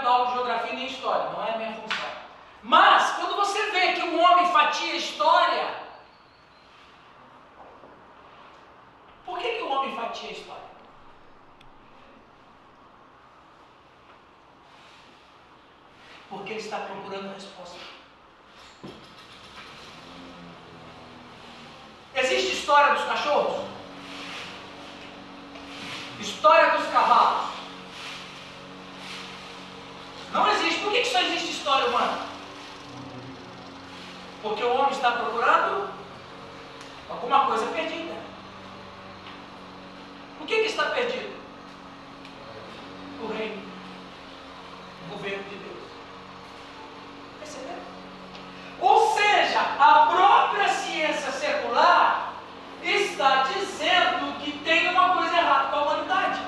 dou aula de geografia nem história, não é a minha função. Mas, quando você vê que um homem fatia a história, por que o homem fatia a história? Porque ele está procurando a resposta. Existe história dos cachorros? História dos cavalos? Não existe. Por que só existe história humana? Porque o homem está procurando alguma coisa perdida. O que está perdido? O reino. O governo de Deus. Perceberam? Ou seja, a própria ciência secular está dizendo que tem uma coisa errada com a humanidade.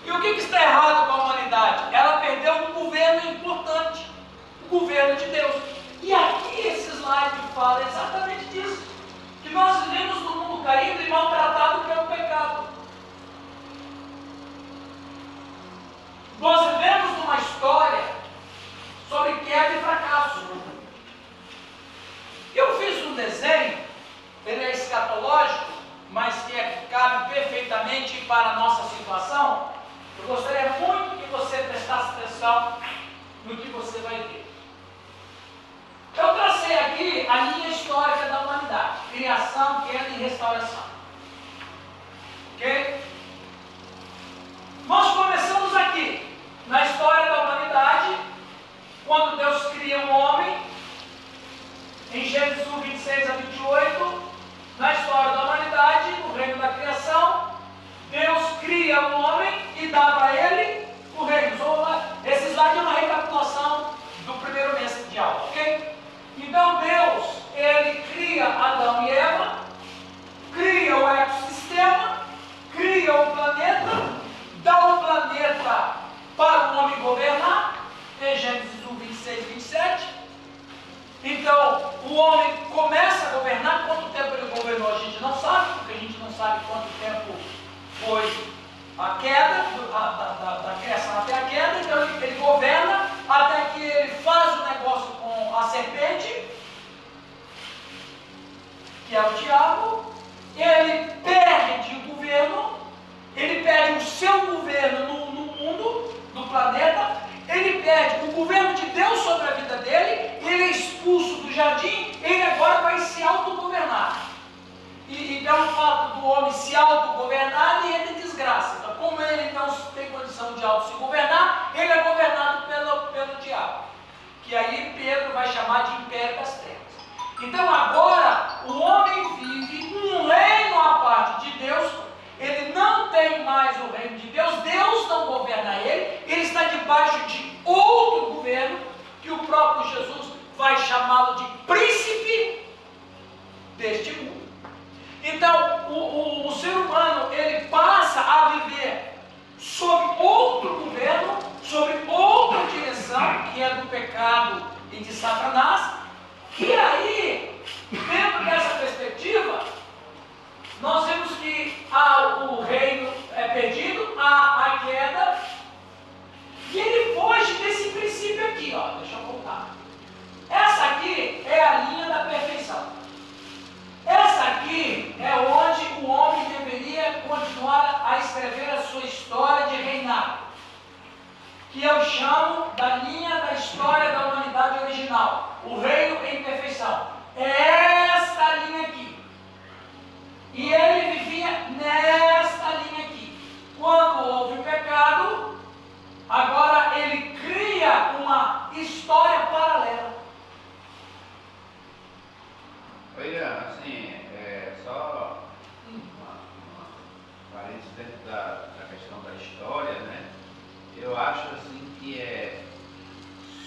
E o que está errado com a humanidade? Ela perdeu um governo importante, o governo de Deus. E aqui esse slide fala exatamente disso, que nós vivemos num mundo caído e maltratado pelo pecado. Nós vivemos numa história sobre queda e fracasso. Eu fiz um desenho, ele é escatológico, mas que cabe perfeitamente para a nossa situação. Eu gostaria muito que você prestasse atenção no que você vai ver. Eu tracei aqui a linha histórica da humanidade: criação, queda e restauração. Ok? Nós começamos aqui, na história da humanidade, quando Deus cria um homem, em Gênesis 1, 26 a 28, na história da humanidade, no reino da criação, Deus cria um homem e dá para ele o reino. Esse slide é uma recapitulação do primeiro mês de aula, ok? Então Deus, ele cria Adão e Eva, cria o ecossistema, cria o planeta, dá o planeta para o homem governar, em Gênesis 1, 26 e 27. Então, o homem começa a governar. Quanto tempo ele governou a gente não sabe, porque a gente não sabe quanto tempo foi a queda, da criação até a queda. Então ele governa até que ele faz o negócio com a serpente, que é o diabo. Ele perde o governo, ele perde o seu governo no mundo, no planeta. Ele perde o governo de Deus sobre a vida dele, ele é expulso do jardim, ele agora vai se autogovernar. E pelo fato do homem se autogovernar, ele entra em desgraça. Então, como ele não tem condição de auto se governar, ele é governado pelo diabo. Que aí Pedro vai chamar de império das trevas. Então agora o homem vive um reino à parte de Deus. Ele não tem mais o reino de Deus, Deus não governa ele está debaixo de outro governo, que o próprio Jesus vai chamá-lo de príncipe deste mundo. Então, o ser humano, ele passa a viver sob outro governo, sob outra direção, que é do pecado e de Satanás. E aí, dentro dessa perspectiva, nós vemos que o reino é perdido, há a queda, e ele foge desse princípio aqui, ó. Deixa eu voltar. Essa aqui é a linha da perfeição. Essa aqui é onde o homem deveria continuar a escrever a sua história de reinado, que eu chamo da linha da história da humanidade original, o reino em perfeição. É esta linha aqui. E ele vivia nesta linha aqui. Quando houve o pecado, agora ele cria uma história paralela. Olha, assim, só uma parênteses dentro da questão da história, né? Eu acho assim que é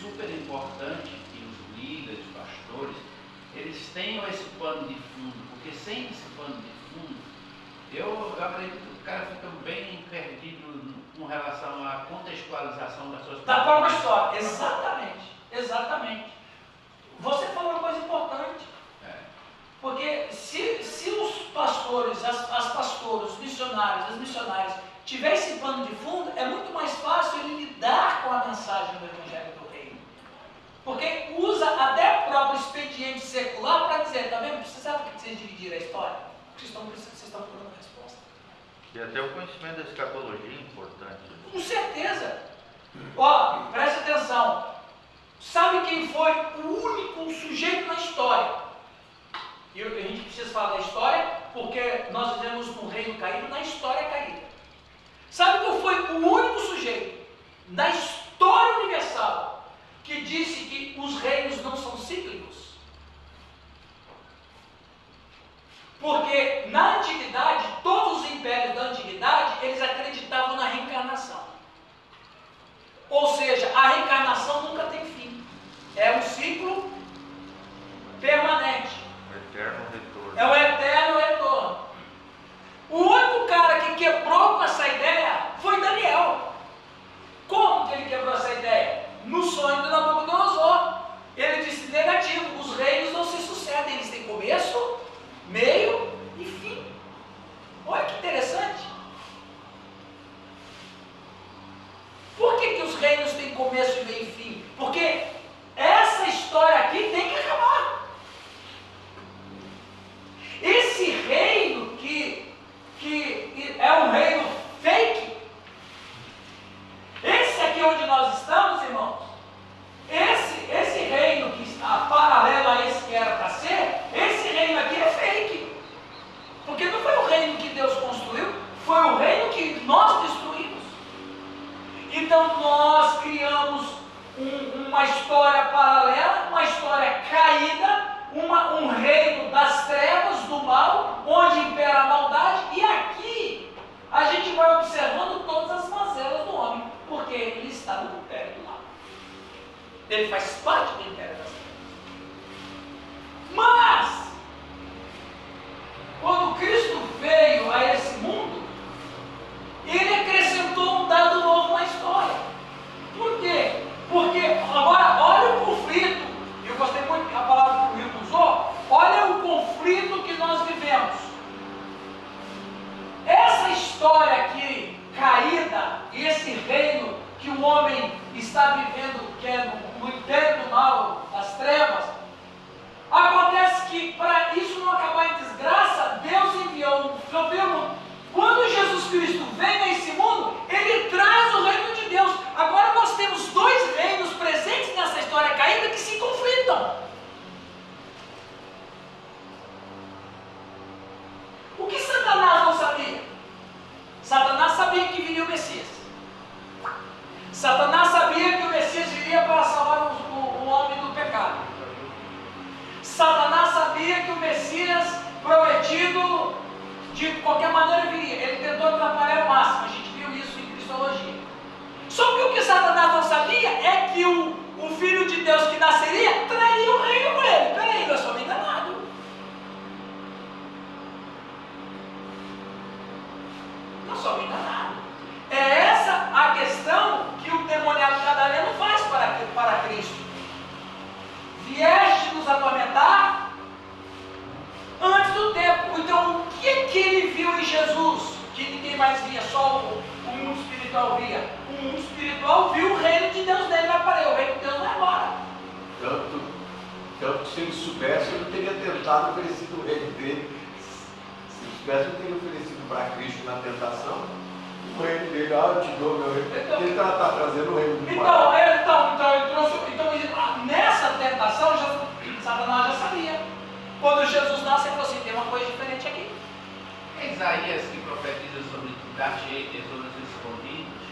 super importante que os líderes, pastores, eles tenham esse pano de fundo, porque sem esse pano de fundo, eu acredito que o cara fica bem perdido com relação à contextualização das suas da própria história. Exatamente, exatamente. Você falou uma coisa importante. Porque se os pastores, as pastoras, os missionários, as missionárias tivessem pano de fundo, é muito mais fácil ele E até o conhecimento da escatologia é importante. Com certeza. Ó, preste atenção. Sabe quem foi o único sujeito na história? E a gente precisa falar da história, porque nós vivemos num reino caído, na história caída. Sabe qual foi o único sujeito na história universal que disse que os reinos não são cíclicos? Porque na antiguidade, todos os impérios da antiguidade, eles acreditavam na reencarnação. Ou seja, a reencarnação nunca tem fim. É um ciclo permanente. Eterno retorno. É o eterno retorno. O único cara que quebrou com essa ideia foi Daniel. Como que ele quebrou essa ideia? No sonho do Nabucodonosor. Ele disse negativo, os reinos não se sucedem, eles têm começo, meio e fim. Olha que interessante. Por que os reinos têm começo, meio e fim? Porque essa história aqui tem que acabar. Esse reino que é um reino fake, esse aqui onde nós estamos, irmãos, esse reino que está paralelo a esse que era para ser, esse reino aqui é fake. Porque não foi o reino que Deus construiu, foi o reino que nós destruímos. Então nós criamos uma história paralela, uma história caída, um reino das trevas, do mal, onde impera a maldade, e aqui a gente vai observando todas as mazelas do homem, porque ele está no império do mal. Ele faz parte do império das trevas. Mas, quando Cristo veio a esse mundo, ele acrescentou um dado novo na história. Por quê? Porque, agora, olha o conflito. Eu gostei muito da palavra que o Hilton usou. Olha o conflito que nós vivemos. Essa história aqui, caída, e esse reino que o homem está vivendo, que é no império do mal, das trevas, acontece que, para isso não acabar em desgraça, Deus enviou um filho. Quando Jesus Cristo vem a esse mundo, ele traz o reino de Deus. Agora nós temos dois reinos presentes nessa história caída que se conflitam. O que Satanás não sabia? Satanás sabia que viria o Messias. Satanás sabia que o Messias viria para salvar o homem do pecado. Satanás sabia que o Messias prometido de qualquer maneira viria. Ele tentou atrapalhar ao máximo. A gente viu isso em Cristologia. Só que o que Satanás não sabia é que o Filho de Deus que nasceria traria o reino com ele. Peraí, nós somos enganados. Nós somos enganados. É essa a questão que o demoniado gadareno faz para Cristo. Vieste nos atormentar antes do tempo. Então, o que ele viu em Jesus que ninguém mais via, só o mundo espiritual via? O mundo espiritual viu o reino de Deus nele, vai para ele, o reino de Deus vai embora. Tanto que se ele soubesse, ele teria tentado oferecer o reino dele. Se ele soubesse, ele teria oferecido para Cristo na tentação o reino dele. Eu te dou meu reino. Então, ele está trazendo o reino do Então ele trouxe. Então, nessa tentação, Satanás já sabia. Quando Jesus nasce, ele falou assim: tem uma coisa diferente aqui. É Isaías que profetiza sobre dar cheio, tesouros escondidos.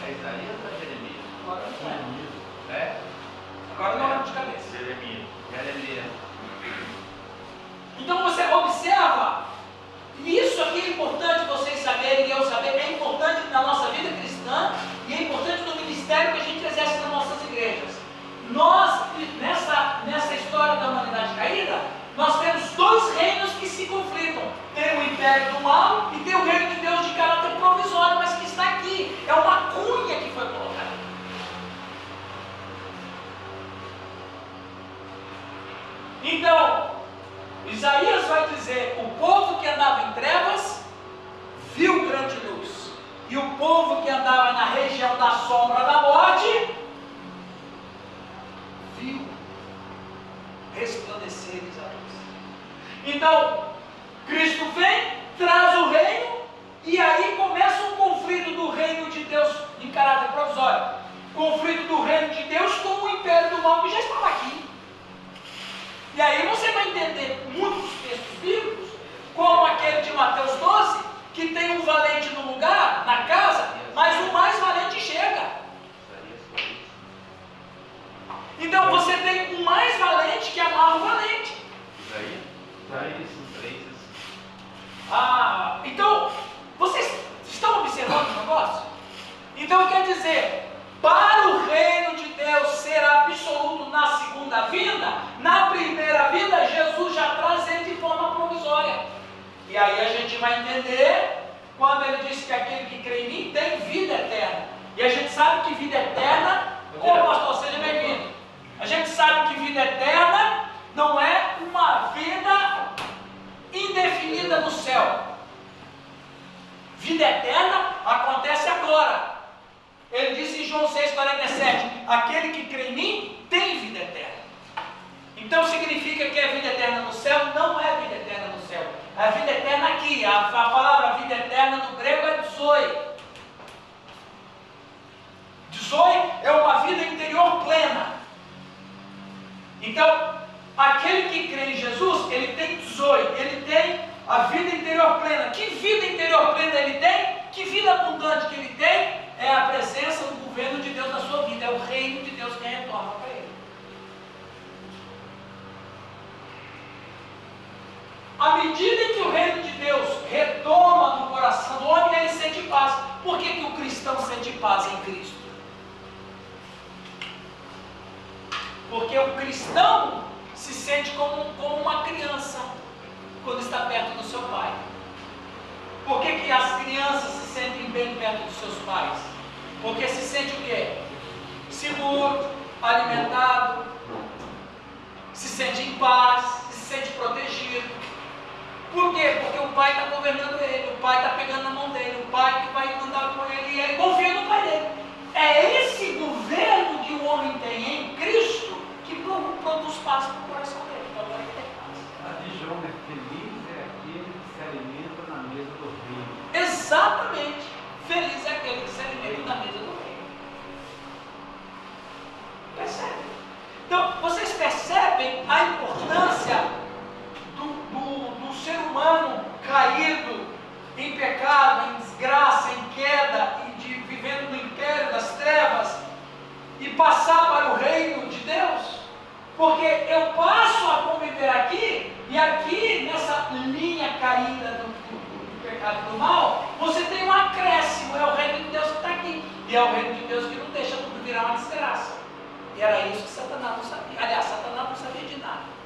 É Isaías ou é Jeremias? Agora não é. É? Agora não lembro de cabeça. Jeremias. Jeremias. Então você observa, e isso aqui é importante vocês saberem e eu saber, é importante na nossa vida cristã e é importante no ministério que a gente exerce nas nossas igrejas. Nós, nessa história da humanidade caída, nós temos dois reinos que se conflitam. Tem o império do mal e tem o reino de Deus de caráter provisório, mas que está aqui. É uma cunha que foi colocada. Então, Isaías vai dizer: o povo que andava em trevas viu grande luz, e o povo que andava na região da sombra da morte viu resplandeceres a luz. Então, Cristo vem, traz o reino, e aí começa um conflito do reino de Deus em caráter provisório. Conflito do reino de Deus com o império do mal que já estava aqui. E aí você vai entender muitos textos bíblicos, como aquele de Mateus 12, que tem um valente no lugar, na casa, mas o mais valente chega. Então você tem o mais valente que amarra o valente. Então, vocês estão observando o negócio? Então quer dizer, para o reino de Deus ser absoluto na segunda vinda, na primeira vinda, Jesus já traz ele de forma provisória. E aí a gente vai entender quando ele disse que aquele que crê em mim tem vida eterna. E a gente sabe que vida eterna, pastor, seja bem-vindo. A gente sabe que vida eterna não é uma vida indefinida no céu. Vida eterna acontece agora. Ele disse em João 6,47, aquele que crê em mim tem vida eterna. Então significa que a vida eterna no céu não é vida eterna no céu. A vida eterna aqui, a palavra vida eterna no grego é zoe. Zoe é uma vida interior plena. Então, aquele que crê em Jesus, ele tem zoe, ele tem a vida interior plena. Que vida interior plena ele tem? Que vida abundante que ele tem? É a presença do governo de Deus na sua vida, é o reino de Deus que retorna para ele. À medida que o reino de Deus retoma no coração do homem, ele sente paz. Por que o cristão sente paz em Cristo? Porque o cristão se sente como uma criança quando está perto do seu pai. Por que as crianças se sentem bem perto dos seus pais? Porque se sente o quê? Seguro, alimentado, se sente em paz, se sente protegido. Por quê? Porque o pai está governando ele, o pai está pegando na mão dele, o pai que vai andar com ele e ele confia no pai dele. É esse governo que o homem tem em Cristo que produz paz no coração dele. Então ele tem paz. A de João é feliz é aquele que se alimenta na mesa do reino. Exatamente. Feliz é aquele que se alimenta na mesa do reino. Percebe? Então, vocês percebem a importância do ser humano caído em pecado, em desgraça, em queda, e de vivendo no império das trevas, e passar para o reino de Deus? Porque eu passo a conviver aqui, e aqui nessa linha caída do pecado e do mal, você tem um acréscimo, é o reino de Deus que está aqui, e é o reino de Deus que não deixa tudo virar uma desgraça. E era isso que Satanás não sabia. Aliás, Satanás não sabia de nada.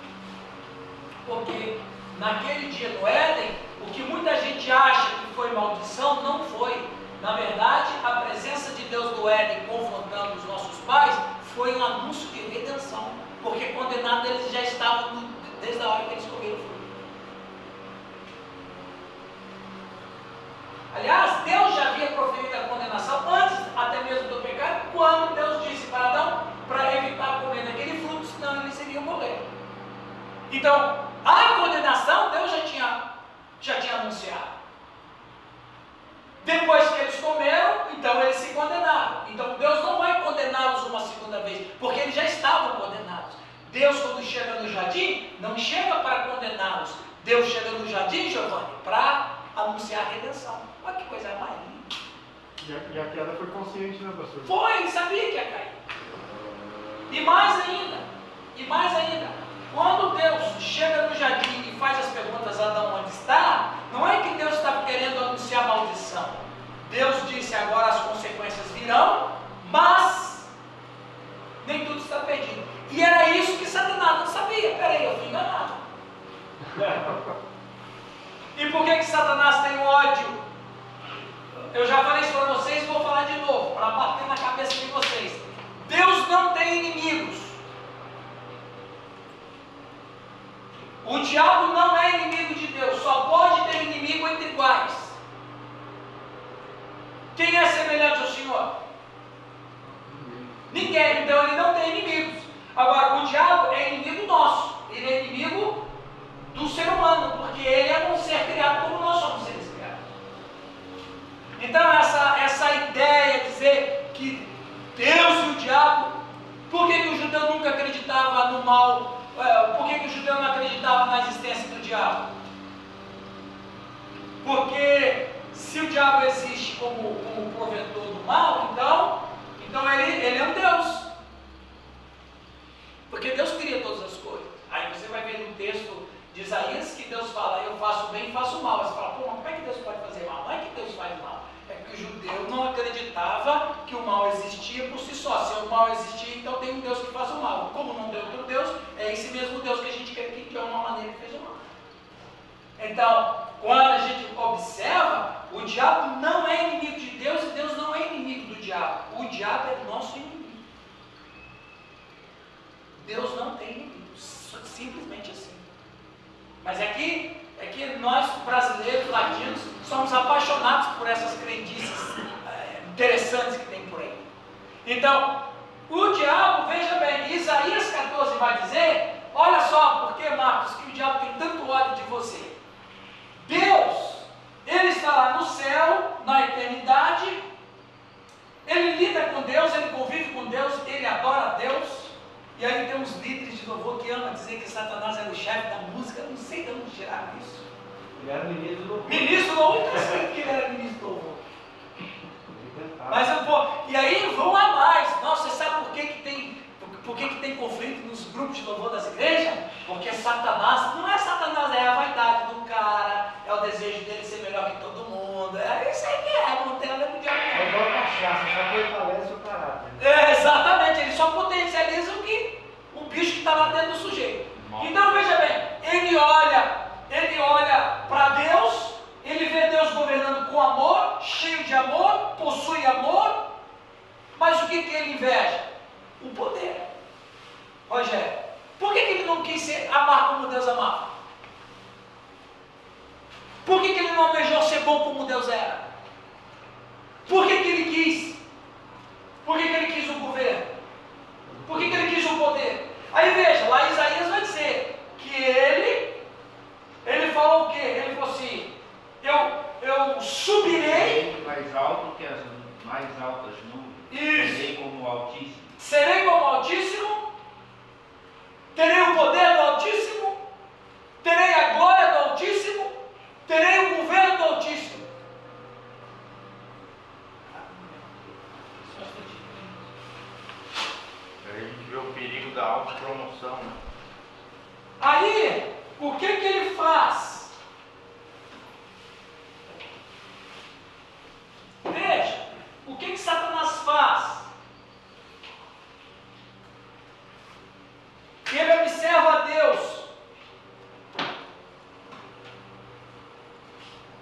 Porque naquele dia no Éden, o que muita gente acha que foi maldição, não foi. Na verdade, a presença de Deus no Éden confrontando os nossos pais foi um anúncio de redenção. Porque condenados eles já estavam desde a hora que eles comeram o fruto. Aliás, Deus já havia proferido a condenação antes até mesmo do pecado, quando Deus disse para Adão para evitar comer daquele fruto, senão eles iriam morrer. Então, a condenação Deus já tinha anunciado. Depois que eles comeram, então eles se condenaram. Então Deus não vai condená-los uma segunda vez, porque eles já estavam condenados. Deus, quando chega no jardim, não chega para condená-los. Deus chega no jardim, Giovanni, para anunciar a redenção. Olha que coisa mais linda. E a queda foi consciente, né, pastor? Foi, ele sabia que ia cair. E mais ainda, quando Deus chega no jardim e faz as perguntas a Adão onde está, não é que Deus estava querendo anunciar maldição. Deus disse agora as consequências virão, mas nem tudo está perdido. E era isso que Satanás não sabia. Peraí, eu fui enganado. E por que Satanás tem ódio? Eu já falei isso para vocês e vou falar de novo, para bater na cabeça de vocês. Deus não tem inimigos. O diabo não é inimigo de Deus, só pode ter inimigo entre iguais. Quem é semelhante ao Senhor? Ninguém, então ele não tem inimigos. Agora, o diabo é inimigo nosso, ele é inimigo do ser humano, porque ele é um ser criado como nós somos seres criados. Então essa ideia de dizer que Deus e o diabo, por que o judeu nunca acreditava no mal? Por que o judeu não acreditava na existência do diabo? Porque se o diabo existe como provedor do mal, então ele é um Deus. Porque Deus cria todas as coisas. Aí você vai ver no texto de Isaías que Deus fala, eu faço bem e faço mal. Aí você fala, pô, mas como é que Deus pode fazer mal? Não é que Deus faz mal. É que o judeu não acreditava que o mal existia por si só. Se o mal existia, então tem um Deus que faz o mal. Como não tem outro Deus, é esse mesmo Deus que a gente quer que de uma maneira que fez o mal. Então, quando a gente observa, o diabo não é inimigo de Deus e Deus não é inimigo do diabo. O diabo é nosso inimigo. Deus não tem inimigos, simplesmente assim. Mas é que nós, brasileiros, latinos, somos apaixonados por essas crendices interessantes que tem por aí. Então, o diabo, veja bem, Isaías 14 vai dizer, olha só, por que, Marcos, que o diabo tem tanto ódio de você? Deus, ele está lá no céu, na eternidade, ele lida com Deus, ele convive com Deus, ele adora a Deus. E aí tem uns líderes de louvor que amam dizer que Satanás era o chefe da música, eu não sei de onde tiraram isso. Ele era ministro do louvor. Ministro do louvor, eu sei que ele era ministro do louvor. Mas e aí vão a mais. Nossa, você sabe por que tem conflito nos grupos de louvor das igrejas? Porque Satanás, não é Satanás, é a vaidade do cara, é o desejo dele ser melhor que todo mundo. É isso aí que não tem nada com o diabo. É igual a cachaça, só fortalece o caráter. Exatamente, ele só potencializa o bicho que está lá dentro do sujeito. Então veja bem, ele olha para Deus, ele vê Deus governando com amor, cheio de amor, possui amor, mas o que ele inveja? O poder. Rogério, por que ele não quis amar como Deus amava? Por que ele não almejou ser bom como Deus era? Por que ele quis? Por que ele quis o governo? Por que ele quis o poder? Aí veja, lá Isaías vai dizer que ele falou o quê? Ele falou assim, eu subirei mais alto que as mais altas nuvens. Isso. Serei como o Altíssimo. Serei como o Altíssimo, terei o poder do Altíssimo, terei a glória do Altíssimo, terei o governo do Altíssimo. Aí a gente vê o perigo da autopromoção, né? Aí, o que ele faz? Veja, o que Satanás faz? Ele observa a Deus.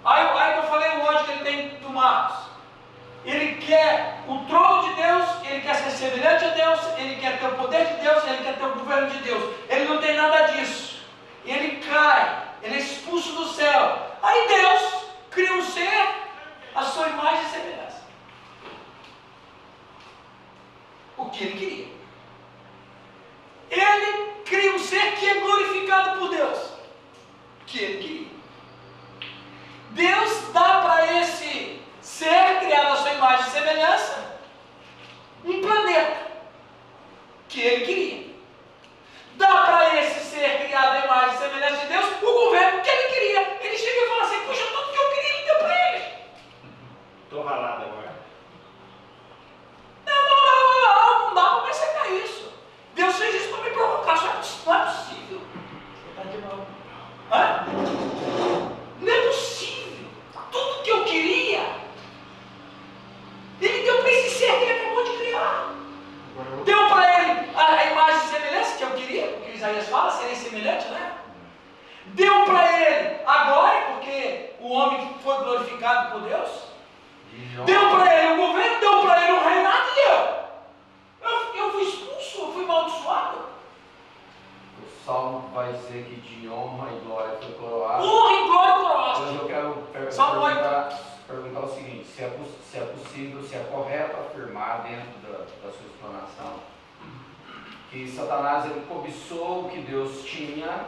Aí que eu falei o ódio que ele tem do Marcos. Ele quer o trono de Deus, ele quer ser semelhante a Deus, ele quer ter o poder de Deus, ele quer ter o governo de Deus. Ele não tem nada disso. Ele cai, ele é expulso do céu. Aí Deus cria um ser à sua imagem e semelhança. O que ele queria. Ele cria um ser que é glorificado por Deus. Que ele queria. Deus dá para esse ser criado à sua imagem e semelhança um planeta que ele queria. Dá para esse ser criado à imagem e semelhança de Deus o governo que ele queria. Ele chega e fala assim, puxa, tudo que eu queria ele deu para ele. Estou ralado agora. Não dá para aceitar isso. Deus fez isso para me provocar, não é possível. Você está de mal. Hã? Não é possível. Tudo que eu queria, ele deu para esse ser que ele acabou de criar. Deu para ele a imagem e semelhança que eu queria, porque Isaías fala, serem semelhantes, né? Deu para ele a glória, porque o homem foi glorificado por Deus. Deu para ele o governo, deu para ele o reinado e eu fui expulso, eu fui amaldiçoado. O Salmo vai dizer que de honra e glória foi coroado. Honra e glória Mas coroaste. eu quero perguntar o seguinte, se é possível, se é correto afirmar dentro da sua explanação que Satanás ele cobiçou o que Deus tinha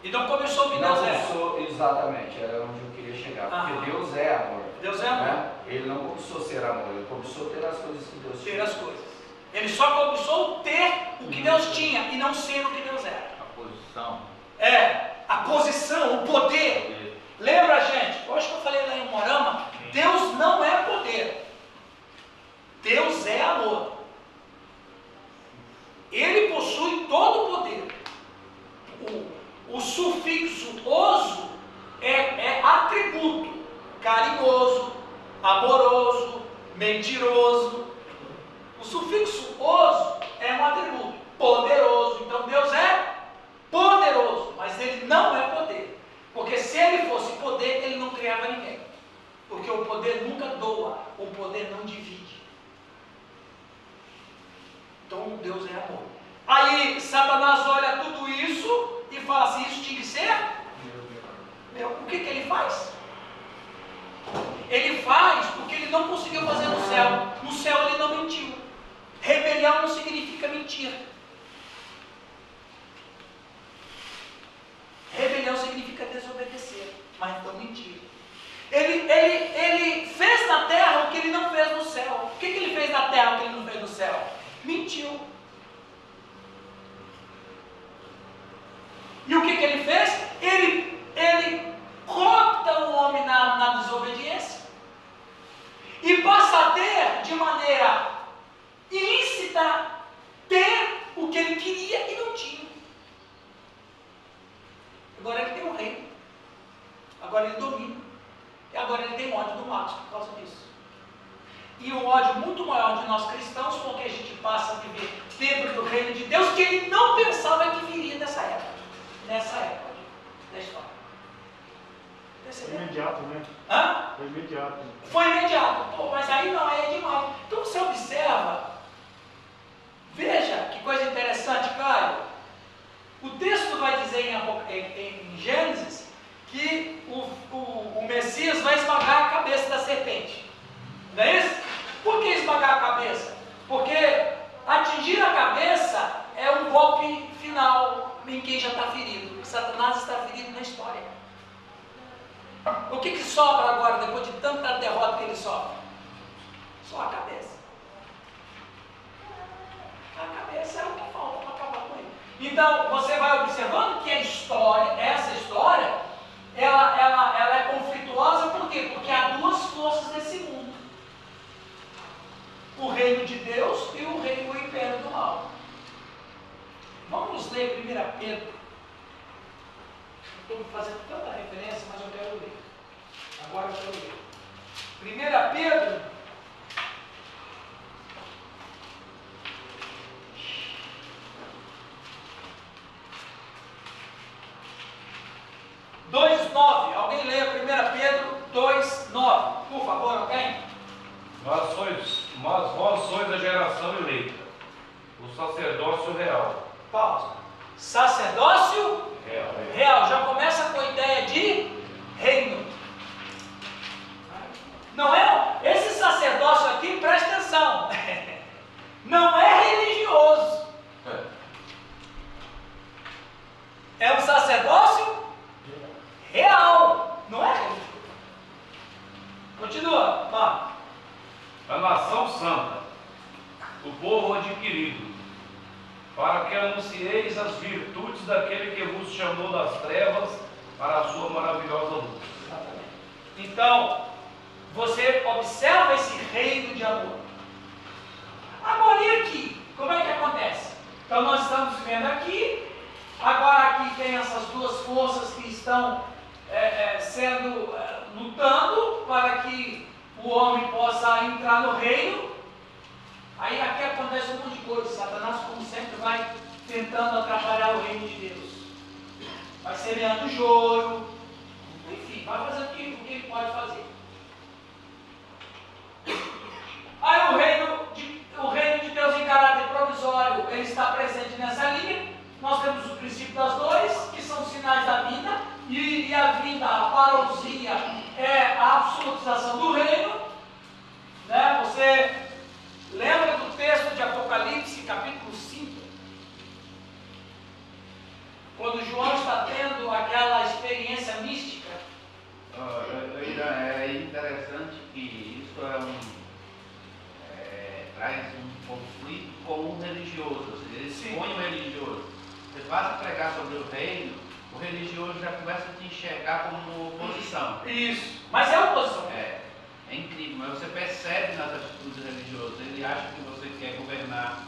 E não começou o que Não Deus é. começou, exatamente, era onde eu queria chegar. Porque Aham. Deus é amor. Deus é amor. Né? Ele não começou a ser amor, ele começou a ter as coisas que Deus Ter tinha. as coisas. Ele só começou a ter o que Deus tinha e não ser o que Deus era. A posição. A posição, o poder. Lembra, gente? Hoje que eu falei lá em Morama, Deus não é poder. Deus é amor. Ele possui todo o poder. O sufixo oso é atributo. Carinhoso, amoroso, mentiroso. O sufixo oso é um atributo. Poderoso. Então Deus é poderoso, mas ele não é poder. Porque se ele fosse poder, ele não criava ninguém. Porque o poder nunca doa, o poder não divide. Então Deus é amor. Aí Satanás olha tudo isso e fala assim, isso tinha que ser meu. O que ele faz? Ele faz porque ele não conseguiu fazer no céu. No céu ele não mentiu. Rebelião não significa mentir. Rebelião significa desobedecer, mas não mentir. Ele fez na terra o que ele não fez no céu. O que ele fez na terra o que ele não fez no céu? Mentiu. E o que ele fez? Ele corta o homem na desobediência e passa a ter, de maneira ilícita, ter o que ele queria e não tinha. Agora ele tem um reino. Agora ele domina. E agora ele tem ódio do Marcos por causa disso. E um ódio muito maior de nós cristãos, porque a gente passa a viver dentro do reino de Deus, que ele não pensava que viria nessa época. Nessa época da história. Foi imediato, né? Hã? Foi imediato. Foi imediato. Pô, mas aí não, aí é demais. Então você observa. Veja que coisa interessante, Caio. O texto vai dizer em Gênesis que o Messias vai esmagar a cabeça da serpente. Não é isso? Por que esmagar a cabeça? Porque atingir a cabeça é um golpe final em quem já está ferido. Satanás está ferido na história. O que sobra agora, depois de tanta derrota que ele sofre? Só a cabeça. A cabeça é o que falta para acabar com ele. Então, você vai observando que a história, essa história, ela é conflituosa, por quê? Porque há duas forças nesse mundo. O reino de Deus e o império do mal. Vamos ler 1 Pedro. Estou fazendo tanta referência, mas eu quero ler. Agora eu quero ler. 1 Pedro. Alguém leia 1 Pedro 2:9. Por favor, alguém? Mas vós sois a geração eleita, o sacerdócio real. Pausa. Sacerdócio real. Já começa com a ideia de reino. Não é? Esse sacerdócio aqui, presta atenção. Não é religioso. É um sacerdócio real. Não é religioso. Continua, Marcos. A nação santa, o povo adquirido, para que anuncieis as virtudes daquele que vos chamou das trevas para a sua maravilhosa luz. Exatamente. Então, você observa esse reino de amor. Agora, e aqui? Como é que acontece? Então, nós estamos vendo aqui, agora aqui tem essas duas forças que estão lutando para que o homem possa entrar no reino. Aí aqui acontece um monte de coisa. Satanás, como sempre, vai tentando atrapalhar o reino de Deus. Vai semeando choro. Enfim, vai fazendo o que ele pode fazer. Aí o reino de Deus em caráter provisório, ele está presente nessa linha. Nós temos o princípio das dores, que são sinais da vinda, e a vinda, a parousia, é a absolutização do reino. Né? Você lembra do texto de Apocalipse, capítulo 5? Quando João está tendo traz um conflito com o religioso, ou seja, ele Sim. expõe o religioso. Você passa a pregar sobre o reino, o religioso já começa a te enxergar como oposição. Isso. Mas é oposição. É incrível, mas você percebe nas atitudes religiosas, ele acha que você quer governar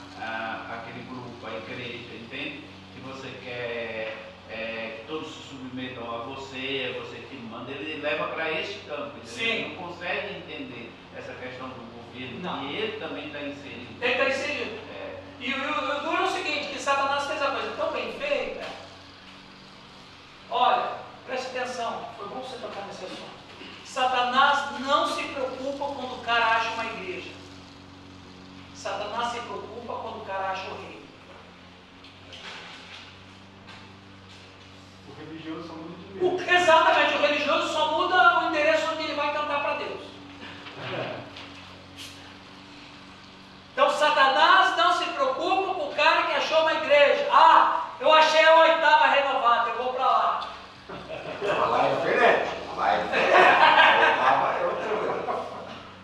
aquele grupo, a igreja, entende? Que você quer que todos se submetam a você, você que manda, ele leva para este campo, Sim. ele não consegue entender essa questão do governo, Não. e ele também está inserido. Ele está inserido. E o duro é o seguinte, que Satanás fez a coisa tão bem feita. Olha, preste atenção, foi bom você tocar nesse assunto. Satanás não se preocupa quando o cara acha uma igreja. Satanás se preocupa quando o cara acha o rei. O religioso só muda de medo. Exatamente, o religioso só muda o endereço onde ele vai cantar para Deus. Então Satanás não se preocupa com o cara que achou uma igreja. Ah, eu achei a 8ª renovada, eu vou para lá. Lá é diferente. Lá é diferente. Lá é outra coisa.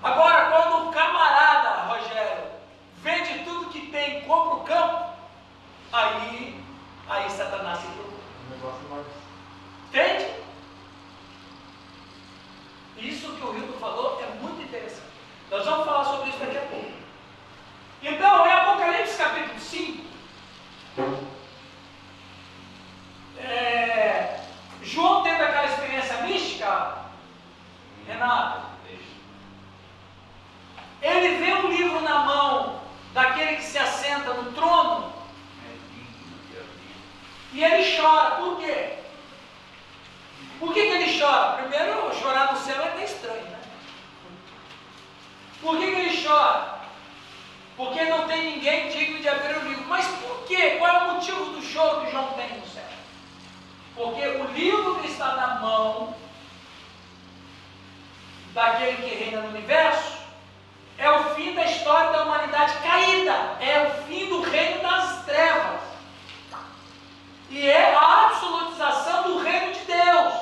Agora, quando o camarada, Rogério, vende tudo que tem e compra o campo, aí Satanás se preocupa. O negócio mais. Entende? Isso que o Hilton falou é muito interessante. Nós vamos falar sobre isso daqui a pouco. Então, em Apocalipse capítulo 5, João teve aquela experiência mística, Renato. Ele vê um livro na mão daquele que se assenta no trono e ele chora. Por quê? Por que ele chora? Primeiro, chorar no céu é até estranho, né? Por que ele chora? Porque não tem ninguém digno de abrir o livro. Mas por quê? Qual é o motivo do choro que João tem no céu? Porque o livro que está na mão daquele que reina no universo é o fim da história da humanidade caída. É o fim do reino das trevas. E é a absolutização do reino de Deus.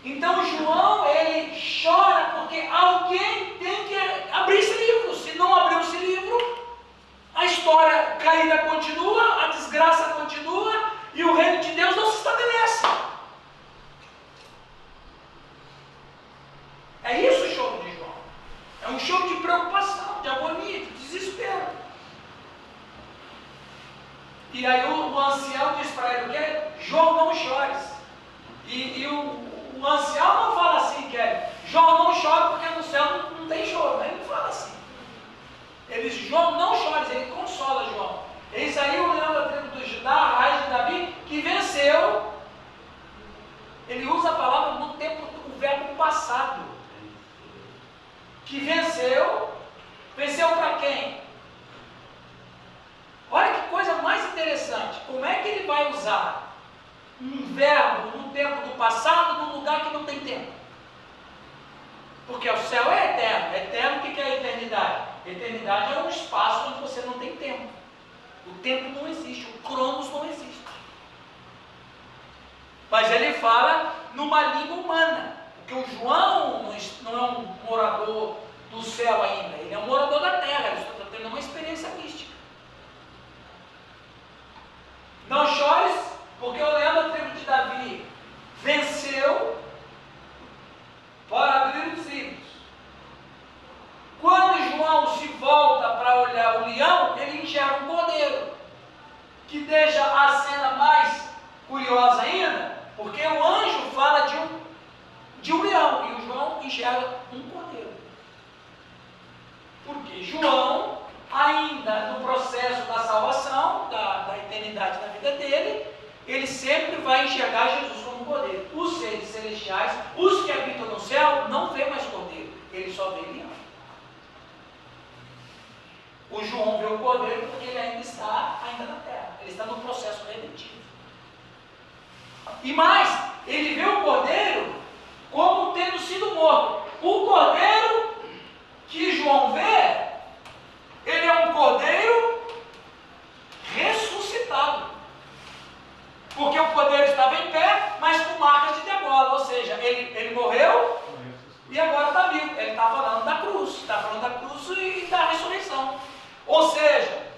Então João, ele chora porque alguém tem que abrir esse livro. Se não abrir esse livro, a história caída continua, a desgraça continua e o reino de Deus não se estabelece. É isso o choro de João. É um choro de preocupação, de agonia, de desespero. E aí o ancião diz para ele o quê? João, não chores. E o ancião não fala assim, Kelly. João, não chora porque no céu não tem choro. Ele não fala assim. Ele diz, João, não chores. Ele consola João. Eis aí o leão da tribo do Judá, a raiz de Davi, que venceu. Ele usa a palavra no tempo, o verbo passado. Que venceu. Venceu para quem? Olha que coisa mais interessante. Como é que ele vai usar um verbo no tempo do passado num lugar que não tem tempo? Porque o céu é eterno. Eterno, o que é a eternidade? Eternidade é um espaço onde você não tem tempo. O tempo não existe, o cronos não existe. Mas ele fala numa língua humana. Porque o João não é um morador do céu ainda. Ele é um morador da terra. Ele está tendo uma experiência mística. Não chores, porque o leão da tribo de Davi venceu para abrir os livros. Quando João se volta para olhar o leão, ele enxerga um cordeiro, que deixa a cena mais curiosa ainda, porque o anjo fala de um leão e o João enxerga um cordeiro. Porque João, ainda no processo da salvação, da eternidade da vida dele, ele sempre vai enxergar Jesus como cordeiro. Os seres celestiais, os que habitam no céu, não vê mais cordeiro, ele só vê leão. O João vê o cordeiro porque ele ainda está na terra, ele está no processo redentivo. E mais, ele vê o cordeiro como tendo sido morto. O cordeiro que João vê, ele é um cordeiro ressuscitado. Porque o cordeiro estava em pé, mas com marcas de degola. Ou seja, ele morreu e agora está vivo. Ele está falando da cruz. Está falando da cruz e da ressurreição. Ou seja,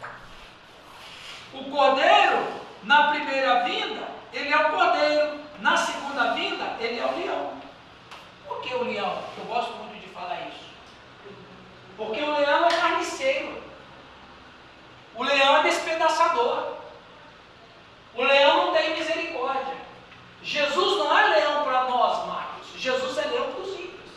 o cordeiro, na primeira vinda, ele é o cordeiro, na segunda vinda, ele é o leão. Por que o leão? Eu gosto muito de falar isso. Porque o leão é carniceiro. O leão é despedaçador. O leão não tem misericórdia. Jesus não é leão para nós, Marcos. Jesus é leão para os ímpios.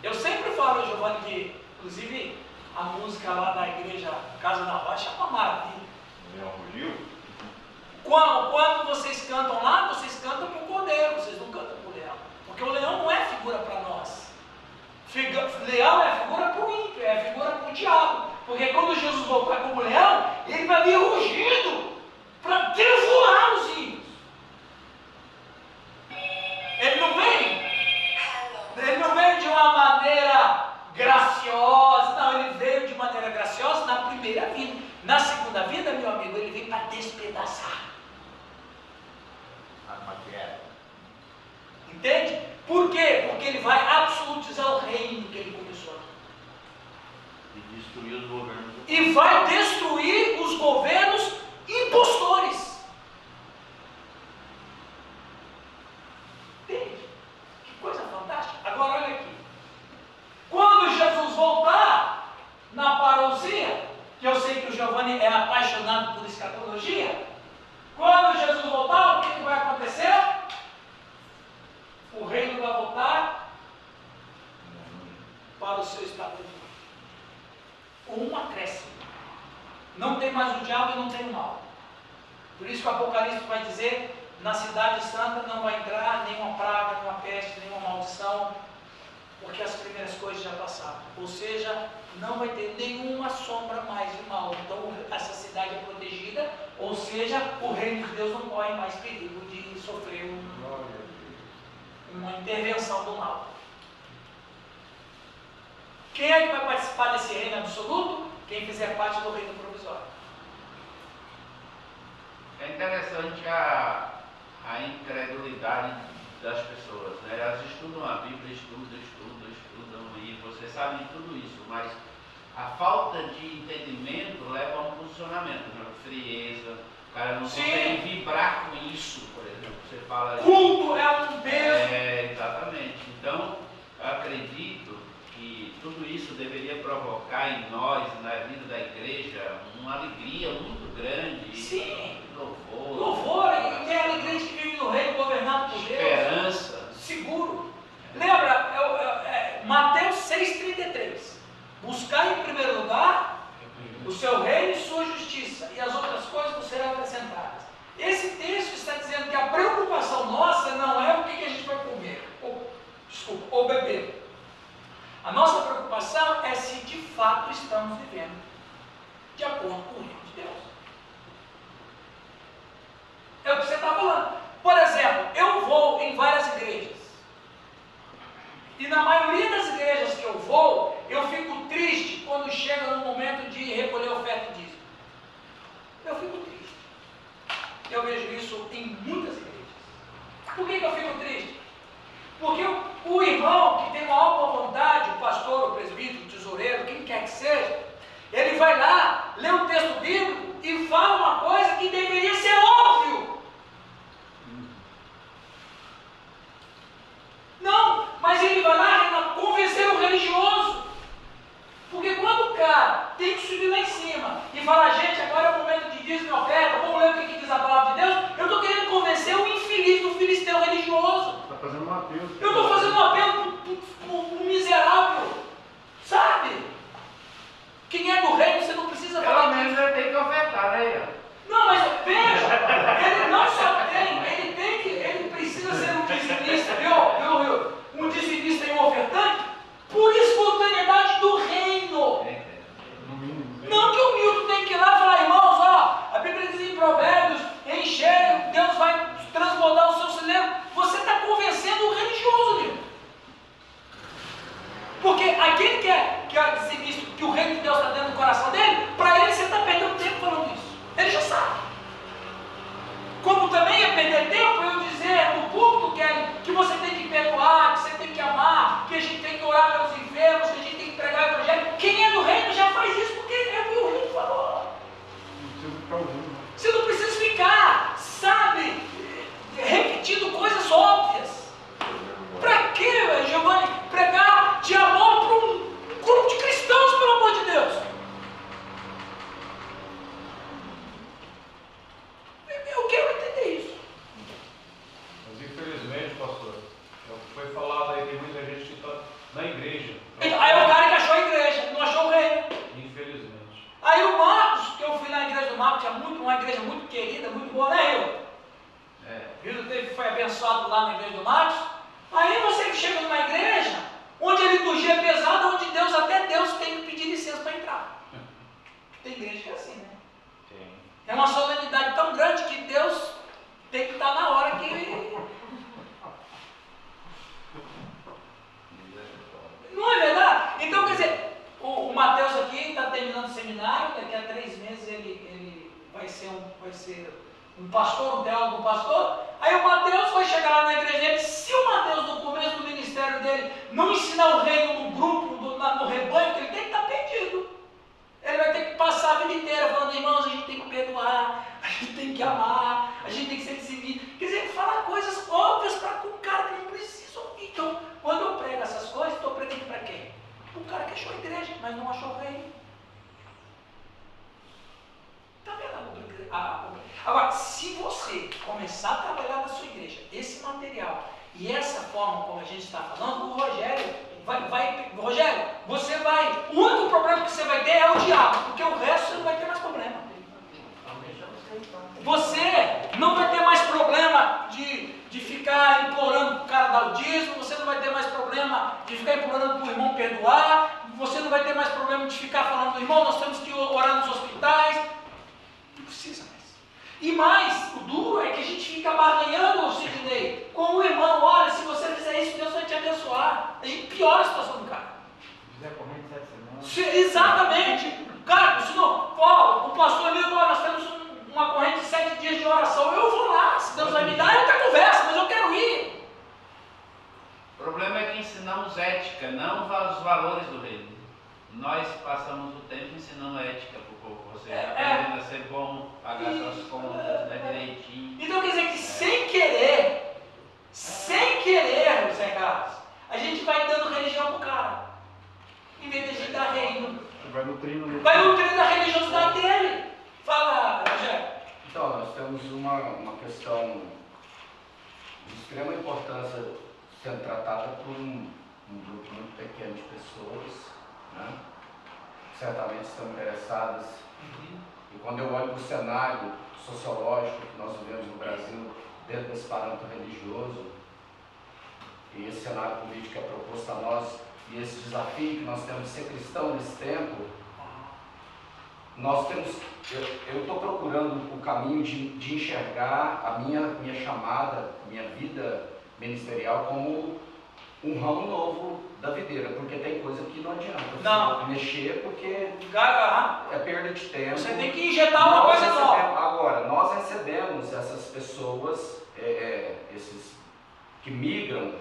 Eu sempre falo, Giovanni, que inclusive a música lá da igreja Casa da Rocha é uma maravilha. Leão rugiu? Quando vocês cantam lá, vocês cantam para o cordeiro, vocês não cantam para o leão. Porque o leão não é figura para nós. Leão é figura para o ímpio, é figura para o diabo. Porque quando Jesus voltar como leão, ele vai vir rugido para devorar os ímpios. Ele não veio de uma maneira graciosa, não, ele veio de maneira graciosa na primeira vida. Na segunda vida, meu amigo, ele veio para despedaçar. Entende? Por quê? Porque ele vai absolutizar o reino que ele começou aqui. E destruir os governos. E vai destruir os governos impostores. Entende? Que coisa fantástica. Agora olha aqui. Quando Jesus voltar na parousia, que eu sei que o Giovanni é apaixonado por escatologia, quando Jesus voltar, o que vai acontecer? O reino vai voltar para o seu estado de vida. Com um acréscimo. Não tem mais o diabo e não tem o mal. Por isso que o Apocalipse vai dizer, na cidade santa não vai entrar nenhuma praga, nenhuma peste, nenhuma maldição, porque as primeiras coisas já passaram. Ou seja, não vai ter nenhuma sombra mais de mal. Então essa cidade é protegida, ou seja, o reino de Deus não corre mais perigo de sofrer uma intervenção do mal. Quem é que vai participar desse reino absoluto? Quem fizer parte do reino provisório. É interessante a incredulidade das pessoas, né? Elas estudam a Bíblia, estudam, e você sabe de tudo isso, mas a falta de entendimento leva a um posicionamento, né? Frieza, o cara não consegue vibrar com isso, por exemplo. Você fala... Culto é um peso. É, exatamente. Então, eu acredito que tudo isso deveria provocar em nós, na vida da igreja, uma alegria muito grande. Sim. Louvor, e tem alegria de que vive no reino governado por Deus. Esperança. Seguro. Lembra, Mateus 6,33. Buscar em primeiro lugar o seu reino e sua justiça, e as outras coisas não serão acrescentadas. Esse texto está dizendo que a preocupação nossa não é o que a gente vai comer, ou beber. A nossa preocupação é se de fato estamos vivendo de acordo com o reino de Deus. É o que você está falando. Por exemplo, eu vou em várias igrejas. E na maioria das igrejas que eu vou, eu fico triste quando chega no momento de recolher oferta e dízimo. Eu fico triste. Eu vejo isso em muitas igrejas. Por que eu fico triste? Porque o irmão que tem uma boa vontade, o pastor, o presbítero, o tesoureiro, quem quer que seja, ele vai lá, lê um texto bíblico e fala uma coisa que deveria ser óbvio. Não, mas ele vai lá convencer o religioso. Porque quando o cara tem que subir lá em cima e falar, gente, agora é o momento de dízimo e oferta, vamos ler o que diz a palavra de Deus, eu estou querendo convencer o infeliz do filisteu religioso. Está fazendo um apelo. Eu estou fazendo um apelo para o miserável. Sabe? Quem é do reino, você não precisa falar. Pelo menos vai ter que ofertar, né, Ian? Não, mas veja, ele não só tem, ele precisa ser um dizimista, viu? Um dizimista e um ofertante, por espontaneidade do reino. Não que o Milton tem que ir lá e falar, irmãos, ó, a Bíblia diz em Provérbios, encher, Deus vai transbordar o seu celeiro. Você está convencendo o religioso, Milton. Porque aquele que é dizimista, que o reino de Deus está dentro do coração dele, para ele você está perdendo tempo falando isso. Ele já sabe. Como também é perder tempo eu dizer no púlpito que você tem que perdoar, que você tem que amar, que a gente tem que orar pelos enfermos, que a gente tem que pregar o evangelho. Quem é do reino lá na igreja do Marcos. Aí você chega numa igreja onde a liturgia é pesada, onde até Deus tem que pedir licença para entrar. Tem igreja que é assim, né? Tem. É uma solenidade tão grande que Deus tem que estar na hora que... Não é verdade? Então, quer dizer, o Mateus aqui está terminando o seminário, daqui a 3 meses ele vai ser um pastor, um teólogo pastor. Aí o Mateus vai chegar lá na igreja dele. Se o Mateus, no começo do ministério dele, não ensinar o reino no grupo, no rebanho que ele tem, está perdido. Ele vai ter que passar a vida inteira falando: irmãos, a gente tem que perdoar, a gente tem que amar, a gente tem que ser decidido. Quer dizer, falar coisas óbvias para um cara que não precisa ouvir. Então, quando eu prego essas coisas, estou pregando para quem? O cara que achou a igreja, mas não achou o reino. Está vendo? Agora, se você começar a trabalhar na sua igreja esse material e essa forma como a gente está falando, o Rogério Rogério, você vai... O único problema que você vai ter é o diabo, porque o resto você não vai ter mais problema. Você não vai ter mais problema de ficar implorando para o cara dar o dízimo, você não vai ter mais problema de ficar implorando para o irmão perdoar, você não vai ter mais problema de ficar falando: irmão, nós temos que orar nos hospitais. Não precisa mais. E mais, o duro é que a gente fica barganhando, Sidney, com o irmão: olha, se você fizer isso, Deus vai te abençoar. A gente piora a situação do cara. Exatamente. Cara, senão, o pastor Nilton, nós temos uma corrente de 7 dias de oração. Eu vou lá, se Deus vai me dar, é outra conversa, mas eu quero ir. O problema é que ensinamos ética, não os valores do reino. Nós passamos o tempo ensinando ética para o povo. Você aprendendo a ser bom, pagar suas contas, né, direitinho. Então quer dizer que sem querer, Zé Carlos, a gente vai dando religião pro cara, em vez de a gente dar reino. Vai nutrindo a religiosidade dele. Fala, Rogério. Então, nós temos uma questão de extrema importância sendo tratada por um grupo muito pequeno de pessoas, né? Certamente estão interessadas. E quando eu olho para o cenário sociológico que nós vivemos no Brasil, dentro desse parâmetro religioso, e esse cenário político é proposto a nós, e esse desafio que nós temos de ser cristão nesse tempo, nós temos, eu estou procurando o caminho de enxergar a minha chamada, minha vida ministerial como um ramo novo da videira, porque tem coisa que não adianta mexer, porque é perda de tempo. Você tem que injetar uma coisa nova. Agora, nós recebemos essas pessoas, esses que migram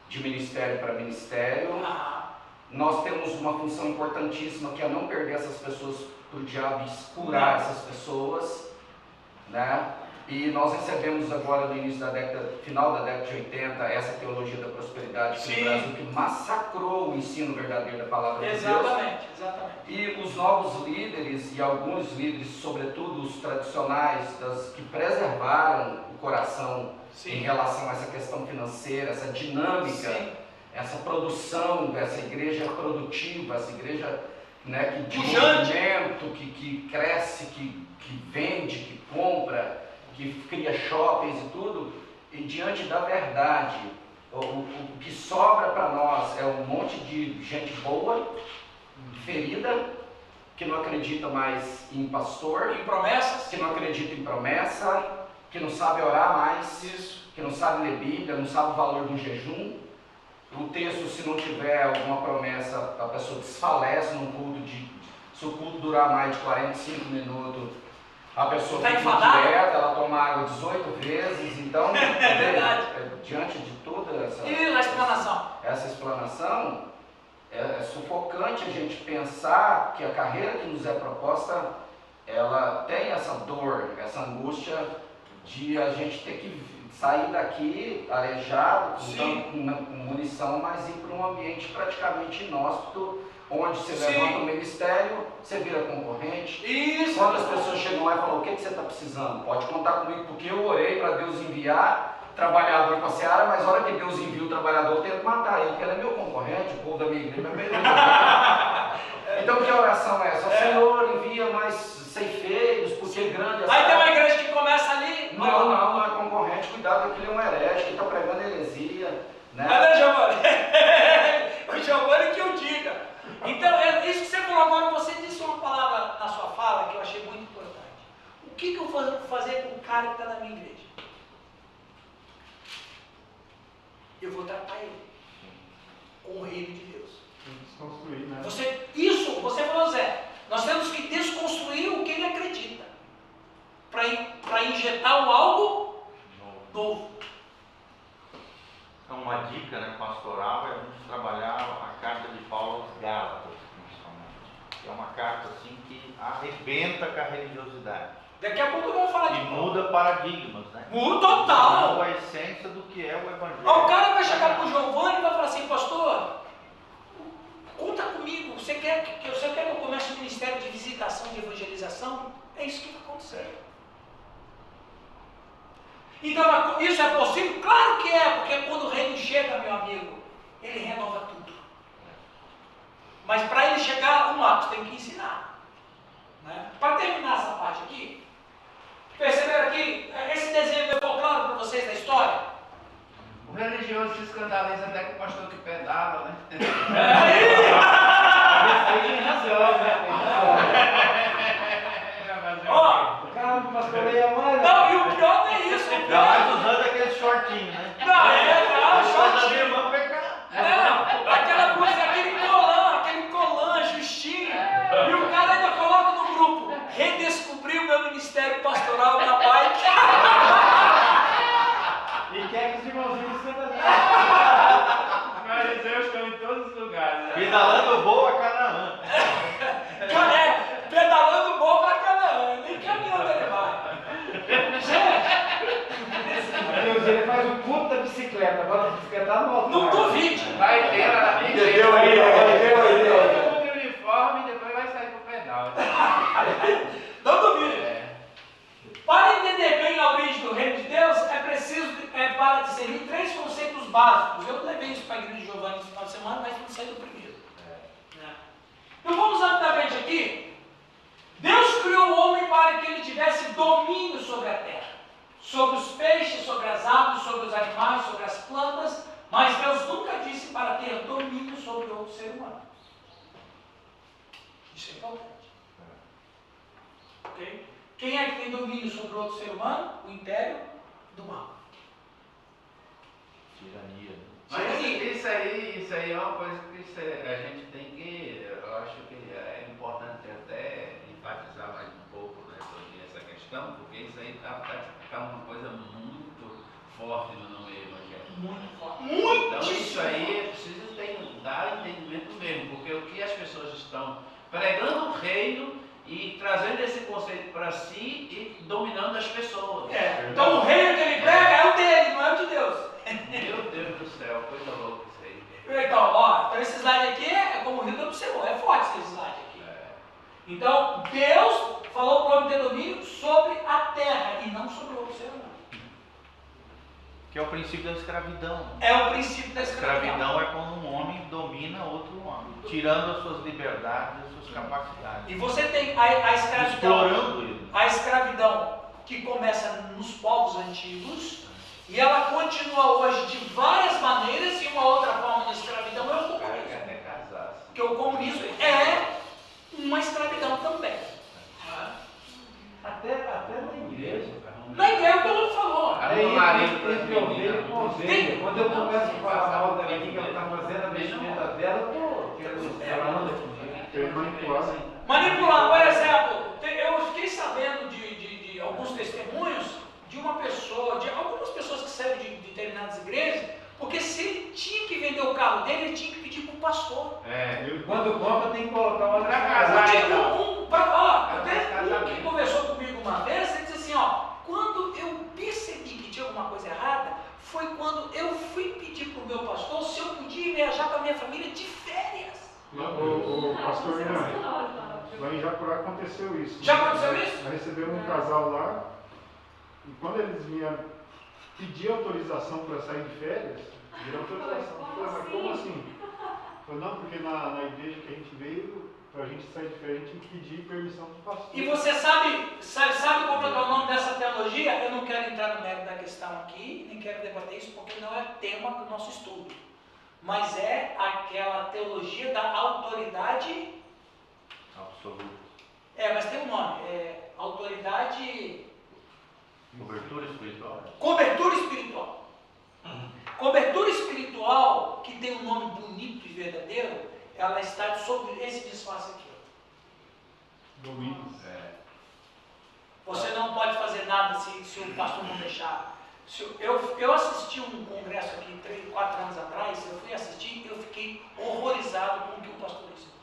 de ministério para ministério. Nós temos uma função importantíssima, que é não perder essas pessoas para o diabo, curar essas pessoas, né? E nós recebemos agora no início final da década de 80, essa teologia da prosperidade que no Brasil, que massacrou o ensino verdadeiro da palavra de Deus. Exatamente. E os novos líderes, e alguns líderes, sobretudo os tradicionais, que preservaram o coração em relação a essa questão financeira, essa dinâmica, essa produção, essa igreja produtiva, essa igreja, né, que de movimento, que cresce, que vende, que compra, que cria shoppings e tudo, e diante da verdade, o que sobra para nós é um monte de gente boa, ferida, que não acredita mais em pastor, em promessas, que não acredita em promessa, que não sabe orar mais, que não sabe ler Bíblia, não sabe o valor do jejum. O texto, se não tiver alguma promessa, a pessoa desfalece num culto, se o culto durar mais de 45 minutos, a pessoa fica dieta, ela toma água 18 vezes, então, diante de toda essa explanação, é sufocante a gente pensar que a carreira que nos é proposta, ela tem essa dor, essa angústia de a gente ter que sair daqui arejado, com munição, mas ir para um ambiente praticamente inóspito, onde você levanta o ministério, você vira concorrente. Quando as pessoas chegam lá e falam: o que você está precisando? Pode contar comigo, porque eu orei para Deus enviar trabalhador para a seara, mas a hora que Deus envia o trabalhador, eu tento matar ele, porque ele é meu concorrente, o povo da minha igreja é melhor. Então, que oração é essa? Senhor, envia mais ceifeiros, porque grande é essa. Aí tem uma igreja que começa ali. Não é concorrente, cuidado, que ele é um herege, que está agora você disse uma palavra na sua fala que eu achei muito importante. O que eu vou fazer com o cara que está na minha igreja? Eu vou tratar ele com o reino de Deus. Desconstruir, né? Você falou, Zé, nós temos que desconstruir o que ele acredita para injetar algo novo. Então, uma dica, né, pastoral é a gente trabalhar a carta de Paulo aos Gálatas, principalmente. Que é uma carta assim que arrebenta com a religiosidade. Daqui a pouco eu vou falar E de muda paradigmas, né? muda total. Muda a essência do que é o Evangelho. O cara vai chegar para o Giovanni e vai falar assim, pastor, conta comigo, você quer que eu comece o ministério de visitação, de evangelização? É isso que vai acontecer. Então, isso é possível? Claro que é, porque quando o reino chega, meu amigo, ele renova tudo. Mas para ele chegar, o Marcos tem que ensinar. Né? Para terminar essa parte aqui, perceberam aqui, esse desenho ficou claro para vocês da história? O religioso se escandaliza até com o pastor que pedala, né? Tem razão, né? Ó, O cara não pastoreia mais. não, e o pior não é isso. O Já pior vai usando aquele shortinho, né? não, shortinho. shortinho. Vamos pegar. Não, aquela coisa, aquele colã justinho. E o cara ainda coloca no grupo, redescobri o meu ministério pastoral na bike. E quer que os irmãozinhos escandalizem. Fariseus estão em todos os lugares. Né? Pedalando voa Canaã. Pedalando bom pra Canaã, nem caminhando ele vai. Deus, ele faz um puto da bicicleta, bota a bicicleta no altar. Não duvide. Vai ter lá na Entendeu aí? Entendeu aí? todo mundo de uniforme e depois vai sair pro pedal. Não duvide. Para entender bem a origem do reino de Deus, é preciso para discernir 3 conceitos básicos. Eu levei isso para a igreja de Giovanni no final de semana, mas não sei do primeiro. Então vamos rapidamente aqui. Deus criou o homem para que ele tivesse domínio sobre a terra, sobre os peixes, sobre as aves, sobre os animais, sobre as plantas, mas Deus nunca disse para ter domínio sobre outro ser humano. Isso é importante. Ok? Quem é que tem domínio sobre outro ser humano? O império do mal. Tirania. Mas isso aí é uma coisa que a gente tem que, eu acho que é importante até enfatizar mais um pouco, né, sobre essa questão, porque isso aí tá uma coisa muito forte no meio evangélico. Muito forte. Então isso aí precisa dar entendimento mesmo, porque o que as pessoas estão pregando o reino e trazendo esse conceito para si e dominando as pessoas. Então o reino que ele prega é o dele, não é o de Deus. Meu Deus do céu, coisa louca isso aí. Então esse slide aqui é como o Rio observou, é forte esse slide aqui. Então Deus falou para o homem ter domínio sobre a terra e não sobre o outro ser humano. Que é o princípio da escravidão. É o princípio da escravidão. Escravidão é quando um homem domina outro homem, tirando as suas liberdades, as suas capacidades. E você tem a escravidão. Explorando ele. A escravidão que começa nos povos antigos e ela continua hoje de várias maneiras, e uma outra forma de escravidão é o comunismo. Até casar. Porque o comunismo é uma escravidão também. Até na igreja. Na igreja que eu falou. Aí, O marido entre ovelha com ovelha. Quando eu começo a falar mal dela aqui, que ela está fazendo a vestimenta dela, eu tô querendo Manipular, por exemplo, eu fiquei sabendo de alguns testemunhos de uma pessoa, de algumas pessoas que saíram de determinadas igrejas, porque se ele tinha que vender o carro dele, ele tinha que pedir para o pastor. Quando compra, tem que colocar uma Pra casar. Tem um que conversou comigo uma vez, ele disse assim, quando eu percebi que tinha alguma coisa errada, foi quando eu fui pedir para o meu pastor se eu podia viajar com a minha família de férias. O pastor Renan, lá em Jacurá aconteceu isso. Já aconteceu isso? Nós recebemos um casal lá, e quando eles vinham pedir autorização para sair de férias, pediram autorização. Eu falei, mas como assim? Eu falei, não, porque na igreja que a gente veio, para a gente sair de férias, a gente tinha que pedir permissão do pastor. E você sabe qual é o nome dessa teologia? Eu não quero entrar no mérito da questão aqui, nem quero debater isso, porque não é tema do nosso estudo. Mas é aquela teologia da autoridade de Cobertura espiritual. cobertura espiritual. Cobertura espiritual, que tem um nome bonito e verdadeiro, ela está sobre esse disfarce aqui. Domínio. Você não pode fazer nada se o pastor não deixar. Eu assisti um congresso aqui 3, 4 anos atrás, eu fui assistir e eu fiquei horrorizado com o que o pastor ensinou.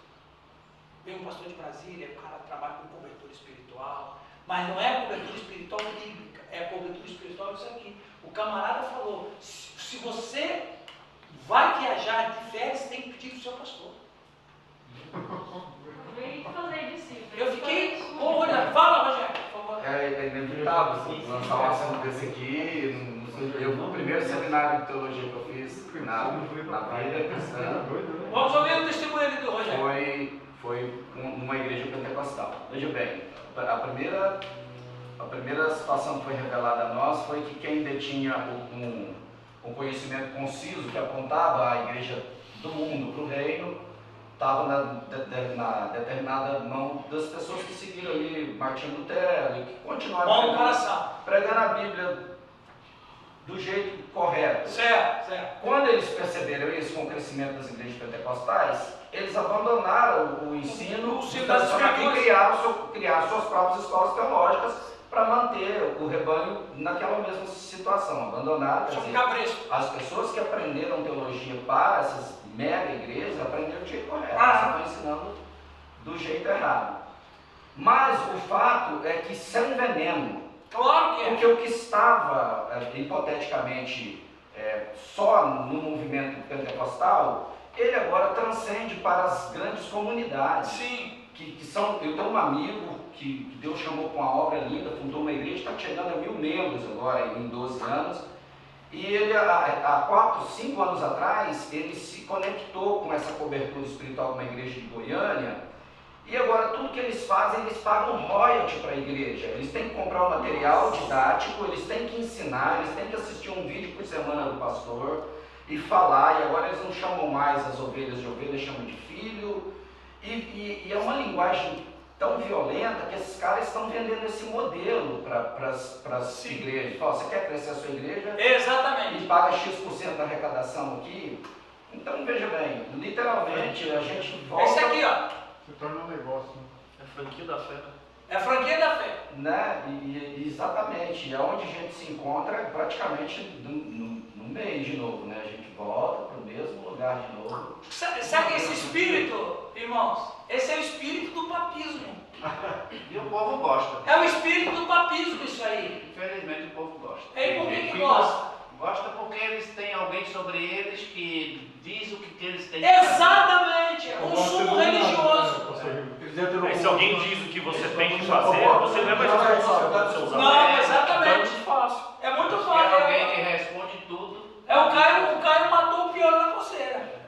Veio um pastor de Brasília, o cara trabalha com cobertura espiritual, mas não é cobertura espiritual bíblica, é cobertura espiritual isso aqui. O camarada falou, se você vai viajar de férias, tem que pedir para o seu pastor. Eu fiquei horrorizado. Fala, Rogério, por favor. É inevitável lançar um assunto desse aqui. O primeiro seminário de teologia que eu fiz na vida cristã Vamos ouvir o testemunho ali do Rogério. foi numa igreja pentecostal. Veja bem, a primeira situação que foi revelada a nós foi que quem detinha um conhecimento conciso que apontava a igreja do mundo para o reino estava na determinada mão das pessoas que seguiram ali Martinho Lutero e que continuaram pregando a Bíblia do jeito correto. Certo. Quando eles perceberam isso com o crescimento das igrejas pentecostais, eles abandonaram o ensino das e criaram suas próprias escolas teológicas para manter o rebanho naquela mesma situação, abandonaram. As pessoas que aprenderam teologia para essas mega igrejas aprenderam do jeito correto, estão ensinando do jeito errado. Mas o fato é que isso é um veneno. Claro que é. Porque o que estava, hipoteticamente, só no movimento pentecostal, ele agora transcende para as grandes comunidades. Sim. Que são, eu tenho um amigo que Deus chamou com uma obra linda, fundou uma igreja, está chegando a 1000 membros agora, em 12 anos. E ele, há 4, 5 anos atrás, ele se conectou com essa cobertura espiritual de uma igreja de Goiânia. E agora tudo que eles fazem, eles pagam royalty para a igreja. Eles têm que comprar um material didático, eles têm que ensinar, eles têm que assistir um vídeo por semana do pastor e falar. E agora eles não chamam mais as ovelhas de ovelhas, chamam de filho. E é uma linguagem tão violenta que esses caras estão vendendo esse modelo para as igrejas. Fala, você quer crescer a sua igreja? Exatamente. E paga X% da arrecadação aqui? Então veja bem, literalmente a gente volta... Esse aqui, ó. Se torna um negócio. É franquia da fé. É a franquia da fé. Né? Exatamente. É onde a gente se encontra praticamente no meio de novo, né? A gente volta para o mesmo lugar de novo. Sabe esse espírito, irmãos? Esse é o espírito do papismo. E o povo gosta. É o espírito do papismo isso aí. Infelizmente o povo gosta. E por que gosta? Gosta porque eles têm alguém sobre eles que diz o que eles têm que Exatamente. É consumo religioso. Se alguém diz o que você tem que fazer, você não é mais responsável pelos seus atos. Não, exatamente. É muito fácil. É muito É fácil. alguém que responde tudo. O Caio matou o pior na coceira.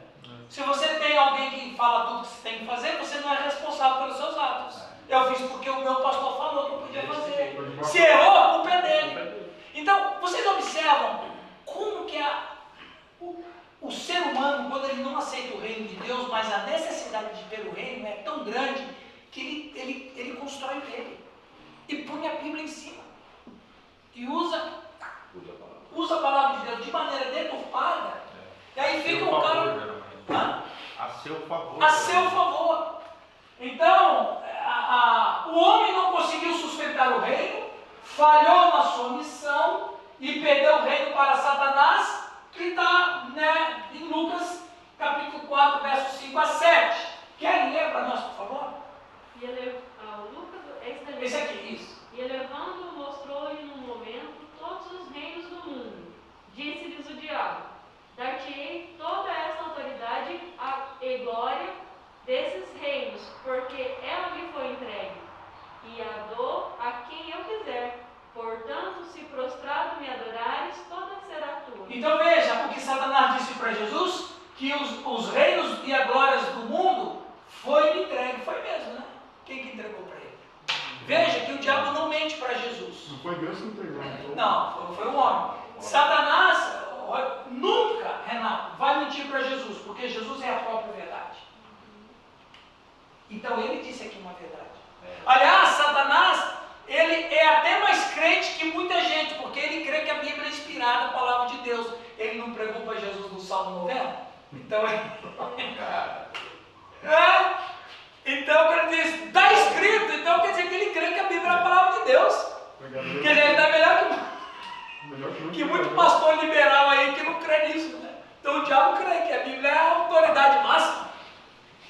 Se você tem alguém que fala tudo que você tem que fazer, você não é responsável pelos seus atos. Eu fiz porque o meu pastor falou que eu podia fazer. Se errou, a culpa é dele. Então, vocês observam como que o ser humano, quando ele não aceita o reino de Deus, mas a necessidade de ter o reino é tão grande que ele constrói dele e põe a Bíblia em cima e usa a palavra de Deus de maneira deturpada, e aí fica o cara A seu favor. a seu favor. Então, o homem não conseguiu sustentar o reino, falhou na sua missão e perdeu o reino para Satanás, que está, né, em Lucas capítulo 4, versos 5 a 7. Querem ler para nós, por favor? Esse aqui, isso. E elevando, mostrou-lhe num momento todos os reinos do mundo. Disse-lhes o diabo: dar-te-ei toda essa autoridade e glória desses reinos, porque ela me foi entregue, e a dou a quem eu quiser. Portanto, se prostrado me adorares, toda será tua. Então veja, o que Satanás disse para Jesus, que os reinos e a glória do mundo foi entregue. Foi mesmo, né? Quem que entregou para ele? Veja que o diabo não mente para Jesus. Não foi Deus que entregou. Não, foi um homem. Satanás nunca, Renato, vai mentir para Jesus, porque Jesus é a própria verdade. Então ele disse aqui uma verdade. Aliás, Satanás ele é até mais crente que muita gente, porque ele crê que a Bíblia é inspirada, a palavra de Deus. Ele não pregou para Jesus no Salmo 90? Então, então, quando ele diz, está escrito, então quer dizer que ele crê que a Bíblia é a palavra de Deus. Porque ele está melhor que muito pastor liberal aí que não crê nisso, né? Então o diabo crê que a Bíblia é a autoridade máxima.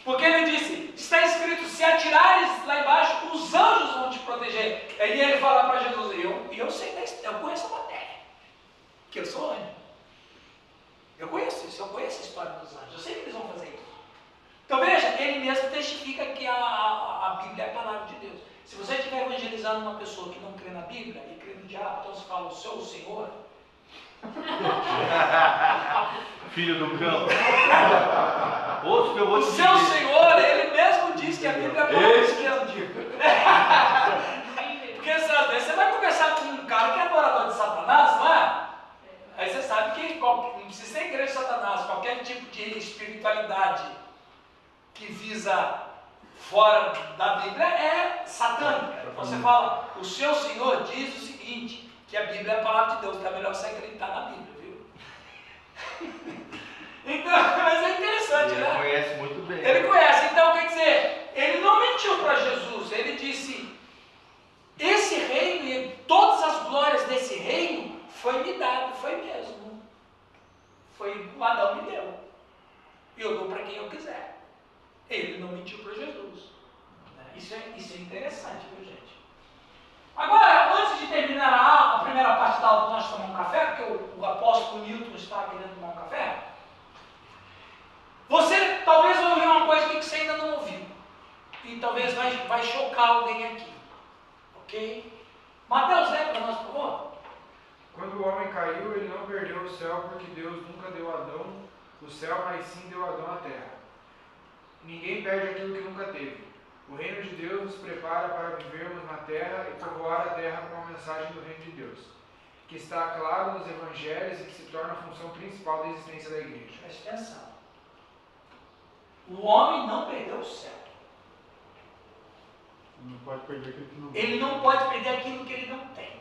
Porque ele disse, está escrito, se atirares lá embaixo, os anjos vão te proteger. Aí ele fala para Jesus, eu sei, eu conheço a matéria, que eu sou anjo. Eu conheço isso, eu conheço a história dos anjos, eu sei que eles vão fazer isso. Então veja, ele mesmo testifica que a Bíblia é a palavra de Deus. Se você estiver evangelizando uma pessoa que não crê na Bíblia e crê no diabo, então você fala, o seu Senhor... Filho do campo. Ouço que eu vou te dizer. O seu Senhor, ele mesmo diz que a Bíblia é a palavra de Deus. Porque sabe, você vai conversar com um cara que é adorador de Satanás, não é? Aí você sabe que não precisa ser igreja de Satanás, qualquer tipo de espiritualidade que visa fora da Bíblia é satânica. Então você fala, o seu Senhor diz o seguinte, que a Bíblia é a palavra de Deus, então é melhor você acreditar na Bíblia, viu? Então, mas é interessante, né? Ele conhece muito bem. Ele conhece, então quer dizer, ele não mentiu para Jesus, ele disse, esse reino e todas as glórias desse reino foi me dado, foi mesmo. Foi o Adão me deu. E eu dou para quem eu quiser. Ele não mentiu para Jesus. Isso é interessante, viu, gente? Agora, antes de terminar a primeira parte da aula, nós tomamos um café, porque o apóstolo Newton está querendo tomar um café. Você talvez ouviu uma coisa que você ainda não ouviu. E talvez vai chocar alguém aqui. Ok? Mateus, lê para nós, por favor. Quando o homem caiu, ele não perdeu o céu, porque Deus nunca deu a Adão o céu, mas sim deu a Adão a terra. Ninguém perde aquilo que nunca teve. O reino de Deus nos prepara para vivermos na terra e povoar a terra com a mensagem do reino de Deus, que está claro nos evangelhos e que se torna a função principal da existência da igreja. Preste atenção. O homem não perdeu o céu. Não pode perder aquilo que não tem. Ele não pode perder aquilo que ele não tem.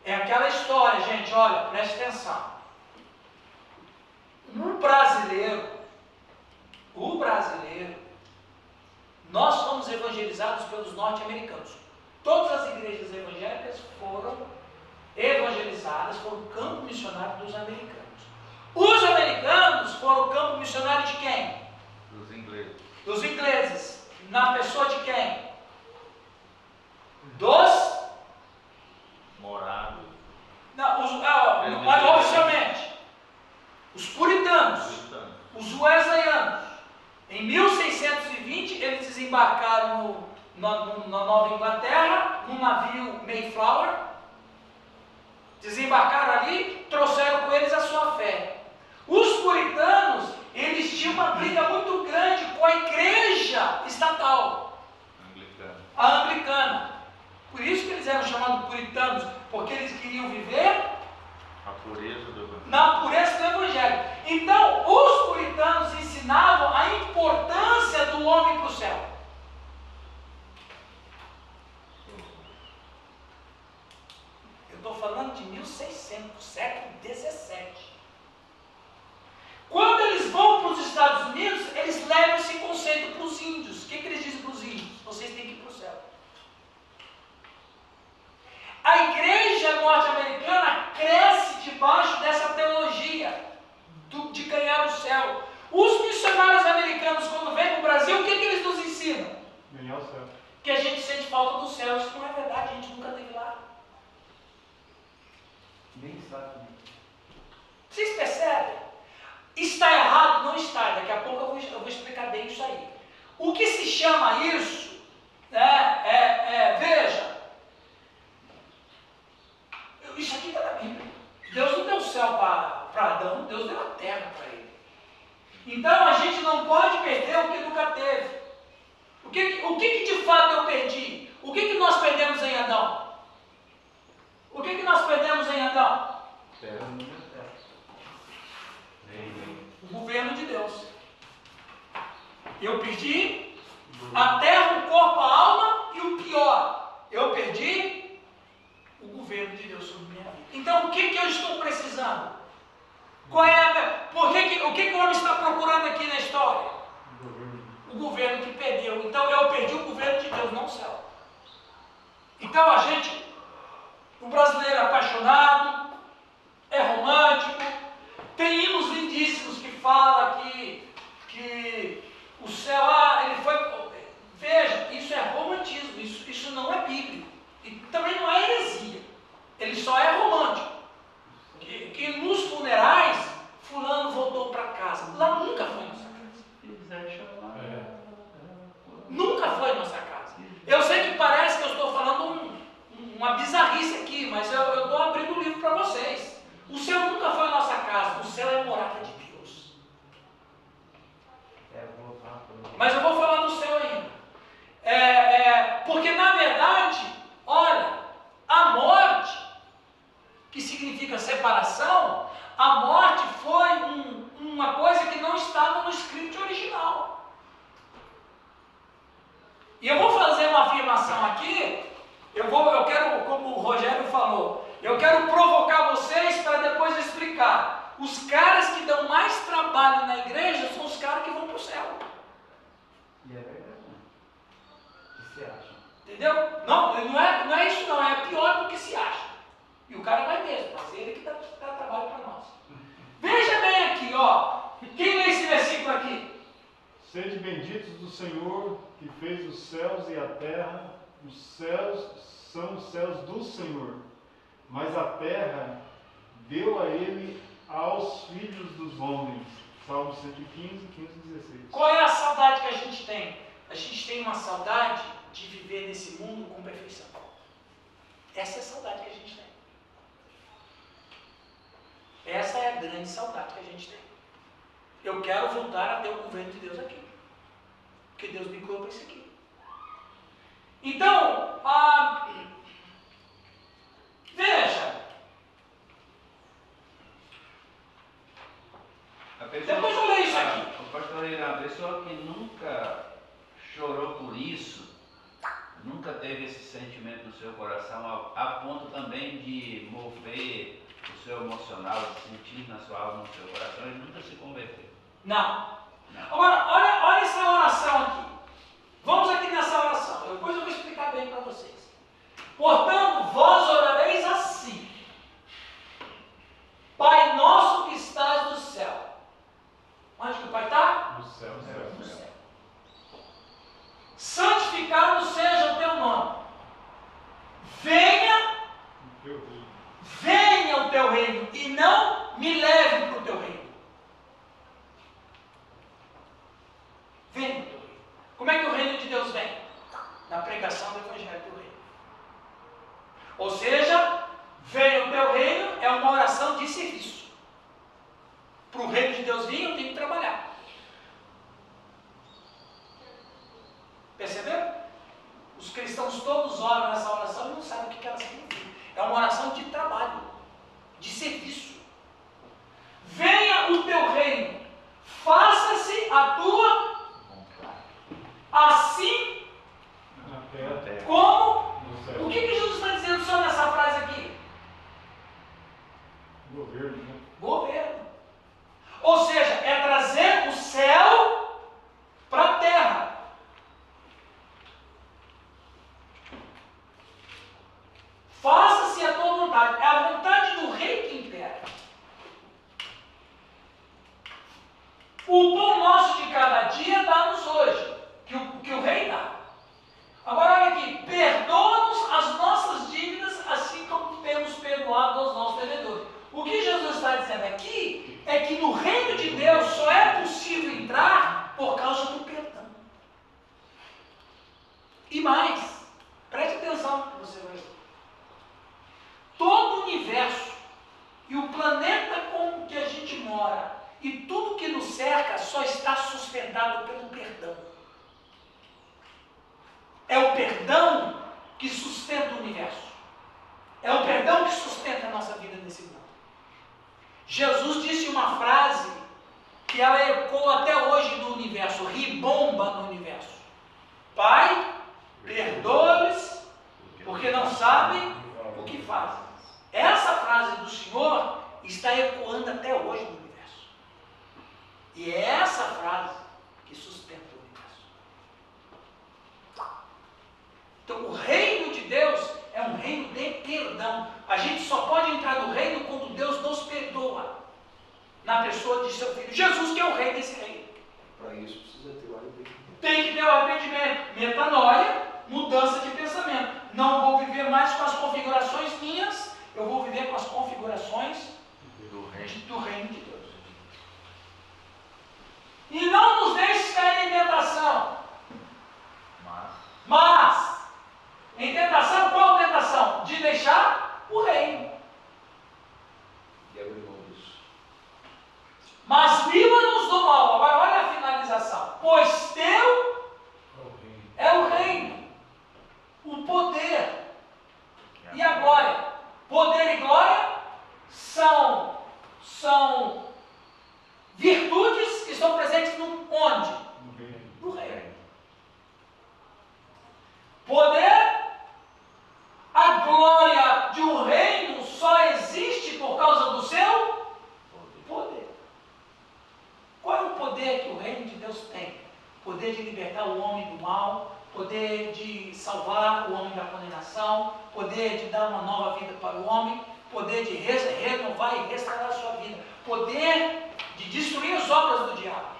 É aquela história, gente, olha, preste atenção. O brasileiro, nós fomos evangelizados pelos norte-americanos. Todas as igrejas evangélicas foram evangelizadas, foram o campo missionário dos americanos. Os americanos foram o campo missionário de quem? Dos ingleses. Dos ingleses. Na pessoa de quem? Dos Morados. Não, mas oficialmente. Os puritanos. Os wesleyanos. Em 1620, eles desembarcaram na Nova Inglaterra, num navio Mayflower, desembarcaram ali, trouxeram com eles a sua fé. Os puritanos, eles tinham uma briga muito grande com a igreja estatal, a anglicana. Por isso que eles eram chamados puritanos, porque eles queriam viver na pureza do Evangelho. Então, os puritanos ensinavam a importância do homem para o céu. Eu estou falando de 1600, século 17. Quando eles vão para os Estados Unidos, eles levam esse conceito para os índios. O que eles dizem para os índios? Vocês têm que ir para o céu. A igreja norte-americana cresce debaixo dessa teologia de ganhar o céu. Os missionários americanos, quando vêm para o Brasil, o que eles nos ensinam? Ganhar o céu. Que a gente sente falta do céu. Isso não é verdade, a gente nunca esteve lá. Nem sabe. Vocês percebem? Está errado? Não está. Daqui a pouco eu vou explicar bem isso aí. O que se chama isso, né, veja, isso aqui está na Bíblia. Deus não deu o céu para Adão, Deus deu a terra para ele. Então a gente não pode perder o que nunca teve. O que de fato eu perdi? O que nós perdemos em Adão? O que nós perdemos em Adão? O governo de Deus. Eu perdi a terra, o corpo, a alma e o pior, eu perdi Deus, não o céu. Então o brasileiro é apaixonado, é romântico, tem hinos lindíssimos que falam que o céu, ele foi. Veja, isso é romantismo, isso não é bíblico. E também não é heresia. Ele só é romântico. Que nos funerais, fulano voltou para casa. Lá nunca foi nossa casa. Nunca foi nossa casa. Eu sei que parece que eu estou falando uma bizarrice aqui, mas eu estou abrindo o livro para vocês. O céu nunca foi nossa casa. O céu é morada de Deus. Mas eu vou falar do céu ainda. Porque na verdade, olha, a morte, que significa separação, a morte foi uma coisa que não estava no script original. E eu vou fazer uma afirmação aqui, eu quero, como o Rogério falou, eu quero provocar vocês para depois explicar. Os caras que dão mais trabalho na igreja são os caras que vão para o céu. E é verdade. O que se acha? Entendeu? Não é isso não, é pior do que se acha. E o cara vai mesmo, mas ele que dá trabalho para nós. Veja bem aqui, ó. Quem lê esse versículo aqui? Sede benditos do Senhor, que fez os céus e a terra. Os céus são os céus do Senhor, mas a terra deu a ele aos filhos dos homens. Salmo 115, 15 e 16. Qual é a saudade que a gente tem? A gente tem uma saudade de viver nesse mundo com perfeição. Essa é a saudade que a gente tem. Essa é a grande saudade que a gente tem. Eu quero voltar a ter o governo de Deus aqui. Porque Deus me criou para isso aqui. Então, veja. Depois eu leio isso aqui. O pastor Ira, a pessoa que nunca chorou por isso, nunca teve esse sentimento no seu coração, a ponto também de mover o seu emocional, de sentir na sua alma, no seu coração, ele nunca se converteu. Não. Agora, olha essa oração aqui. Vamos aqui nessa oração. Depois eu vou explicar bem para vocês. Portanto, vós orareis assim. Pai nosso que estás no céu. Onde que o Pai está? No céu, no céu. Santificado seja o teu nome. Venha o teu reino e não me leve para o teu reino. Venha o teu reino. Como é que o reino de Deus vem? Na pregação do Evangelho do Reino. Ou seja, venha o teu reino é uma oração de serviço. Para o reino de Deus vir, eu tenho que trabalhar. Perceberam? Os cristãos todos oram nessa oração e não sabem o que ela significa. É uma oração de trabalho, de serviço. Venha o teu reino, faça-se a tua assim como. O que Jesus está dizendo só nessa frase aqui? Governo, né? Governo. Ou seja, é trazer o céu para a terra. Faça-se a tua vontade. É a vontade do rei que impera. O pão nosso de cada dia dá-nos hoje, que o rei dá. Agora olha aqui, perdoa-nos as nossas dívidas, assim como temos perdoado aos nossos devedores. O que Jesus está dizendo aqui é que no reino de Deus só é possível entrar por causa do perdão. E mais, preste atenção no que você vai ver. Todo o universo e o planeta com que a gente mora e tudo que nos cerca só está sustentado pelo perdão. É o perdão que sustenta o universo. É o perdão que sustenta a nossa vida nesse mundo. Jesus disse uma frase que ela ecoa até hoje no universo, ribomba no universo. Pai, perdoa-lhes, porque não sabem o que fazem. Essa frase do Senhor está ecoando até hoje no universo. E é essa frase que sustenta o universo. seu Filho Jesus, que é o Rei desse reino. Para isso precisa ter o arrependimento. Tem que ter o arrependimento, metanoia, mudança de pensamento. Não vou viver mais com as configurações minhas, eu vou viver com as configurações do reino de Deus. E não nos deixe cair em tentação. Mas, em tentação, qual tentação? De deixar o reino. E abrir mão disso. Mas livra-nos do mal. Agora olha a finalização. Pois teu é o reino, o poder e a glória. Poder e glória são virtudes que estão presentes onde? No reino. Poder, a glória de um reino só existe por causa do seu poder. Qual é o poder que o reino de Deus tem? Poder de libertar o homem do mal, poder de salvar o homem da condenação, poder de dar uma nova vida para o homem, poder de renovar e restaurar a sua vida, poder de destruir as obras do diabo.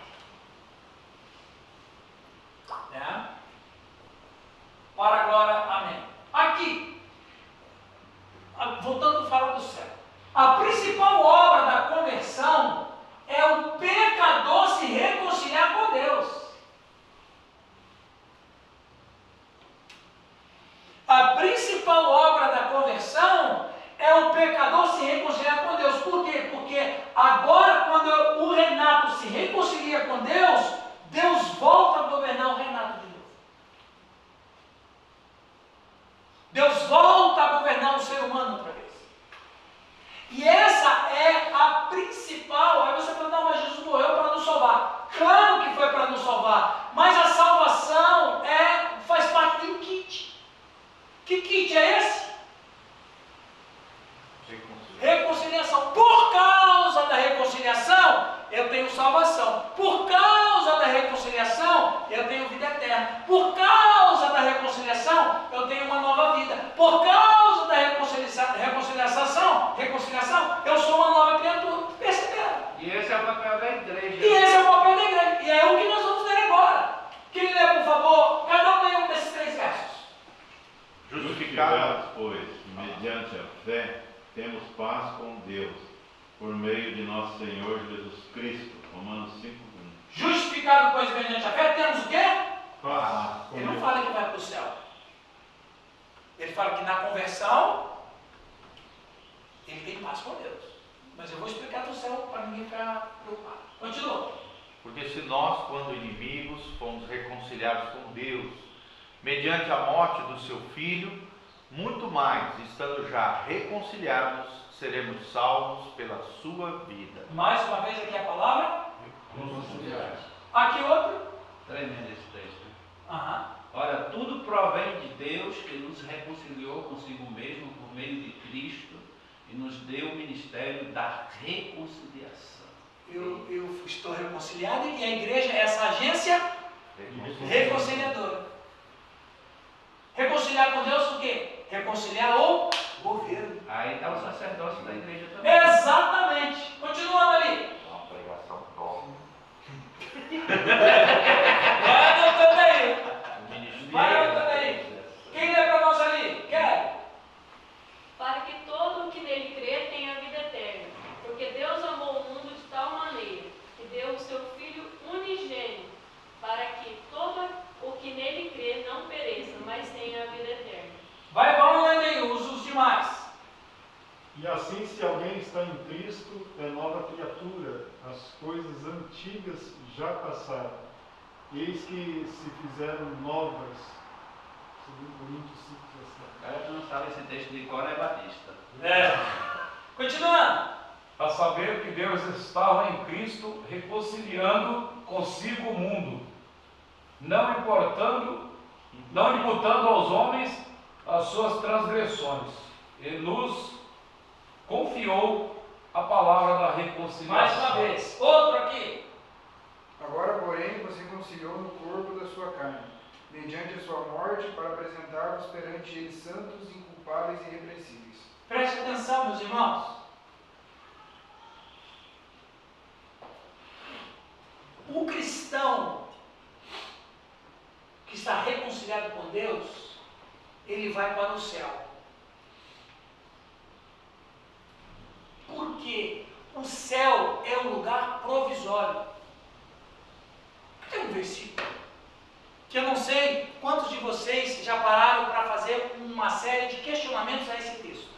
Para a glória, amém. Aqui, voltando a falar do céu, a principal obra da conversão é o pecador se reconciliar com Deus. A principal obra da conversão é o pecador se reconciliar com Deus. Por quê? Porque agora, quando o Renato se reconcilia com Deus, Deus volta a governar o Renato de novo. Deus volta a governar o ser humano outra vez. E essa é a principal. Aí você fala, não, mas Jesus morreu para nos salvar. Claro que foi para nos salvar, mas a salvação faz parte de um kit. Que kit é esse? Reconciliação. Por causa da reconciliação, eu tenho salvação. Por causa da reconciliação, eu tenho vida eterna. Por causa da reconciliação, eu tenho uma nova vida. Por causa da reconciliação, eu sou uma nova criatura. Perceberam? E esse é o papel da igreja. E esse é o papel da igreja. E é o que nós vamos ler agora. Quem lê, por favor, cada um lê um desses 3 versos. Justificados, pois, mediante a fé, temos paz com Deus, por meio de nosso Senhor Jesus Cristo. Romanos 5:1. Justificado, pois, mediante a fé, temos o quê? Paz. Ele não fala que vai para o céu. Ele fala que na conversão, ele tem paz com Deus. Mas eu vou explicar do céu para ninguém ficar preocupado. Continua. Porque se nós, quando inimigos, fomos reconciliados com Deus, mediante a morte do seu Filho, muito mais, estando já reconciliados, seremos salvos pela sua vida. Mais uma vez aqui a palavra. Aqui outro. Tremendo esse texto. Aham. Ora, tudo provém de Deus, que nos reconciliou consigo mesmo por meio de Cristo e nos deu o ministério da reconciliação. Eu estou reconciliado e a igreja é essa agência reconciliadora. Reconciliar com Deus o quê? Reconciliar o governo. Aí está o sacerdócio da igreja também. Exatamente. Continuando ali. Uma pregação top. Vai anotando aí. Vai anotando aí. Quem lê para nós ali? Quer? Para que todo o que nele crê tenha vida eterna. Porque Deus amou o mundo de tal maneira que deu o seu Filho unigênito, para que todo o que nele crê não pereça, mas tenha a vida eterna. Vamos lendo aí os demais. E assim, se alguém está em Cristo, é nova criatura, as coisas antigas já passaram, eis que se fizeram novas. 2 Coríntios 5:17. O cara que não sabe esse texto de cor é Batista. Continuando. A saber que Deus estava em Cristo reconciliando consigo o mundo, não imputando aos homens as suas transgressões, e nos confiou a palavra da reconciliação. Mais uma vez. Outro aqui. Agora, porém, você conciliou no corpo da sua carne, mediante a sua morte, para apresentar-vos perante ele santos, inculpáveis e irrepreensíveis. Preste atenção, meus irmãos. reconciliado com Deus, ele vai para o céu. Porque o céu é um lugar provisório. Tem um versículo que eu não sei quantos de vocês já pararam para fazer uma série de questionamentos a esse texto.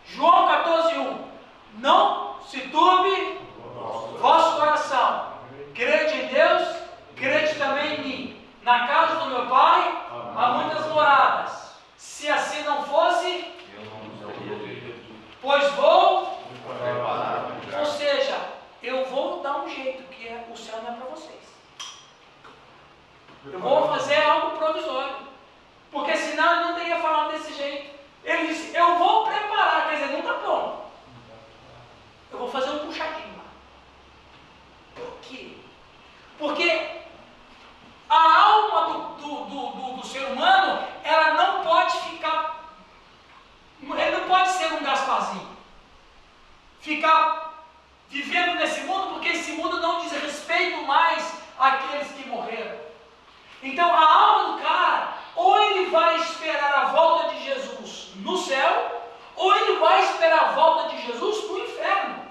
João 14:1. Não se turbe vosso coração. Crede em Deus, crede também em mim. Na casa do meu Pai há muitas moradas. Se assim não fosse, pois vou. Ou seja, eu vou dar um jeito, que é o céu não é para vocês. Eu vou fazer algo provisório. Porque senão ele não teria falado desse jeito. Ele disse, eu vou preparar, quer dizer, não está pronto. Eu vou fazer um puxadinho lá. Por quê? Porque a alma do ser humano, ela não pode ficar, ele não pode ser um Gasparzinho. Ficar vivendo nesse mundo, porque esse mundo não diz respeito mais àqueles que morreram. Então a alma do cara, ou ele vai esperar a volta de Jesus no céu, ou ele vai esperar a volta de Jesus no inferno.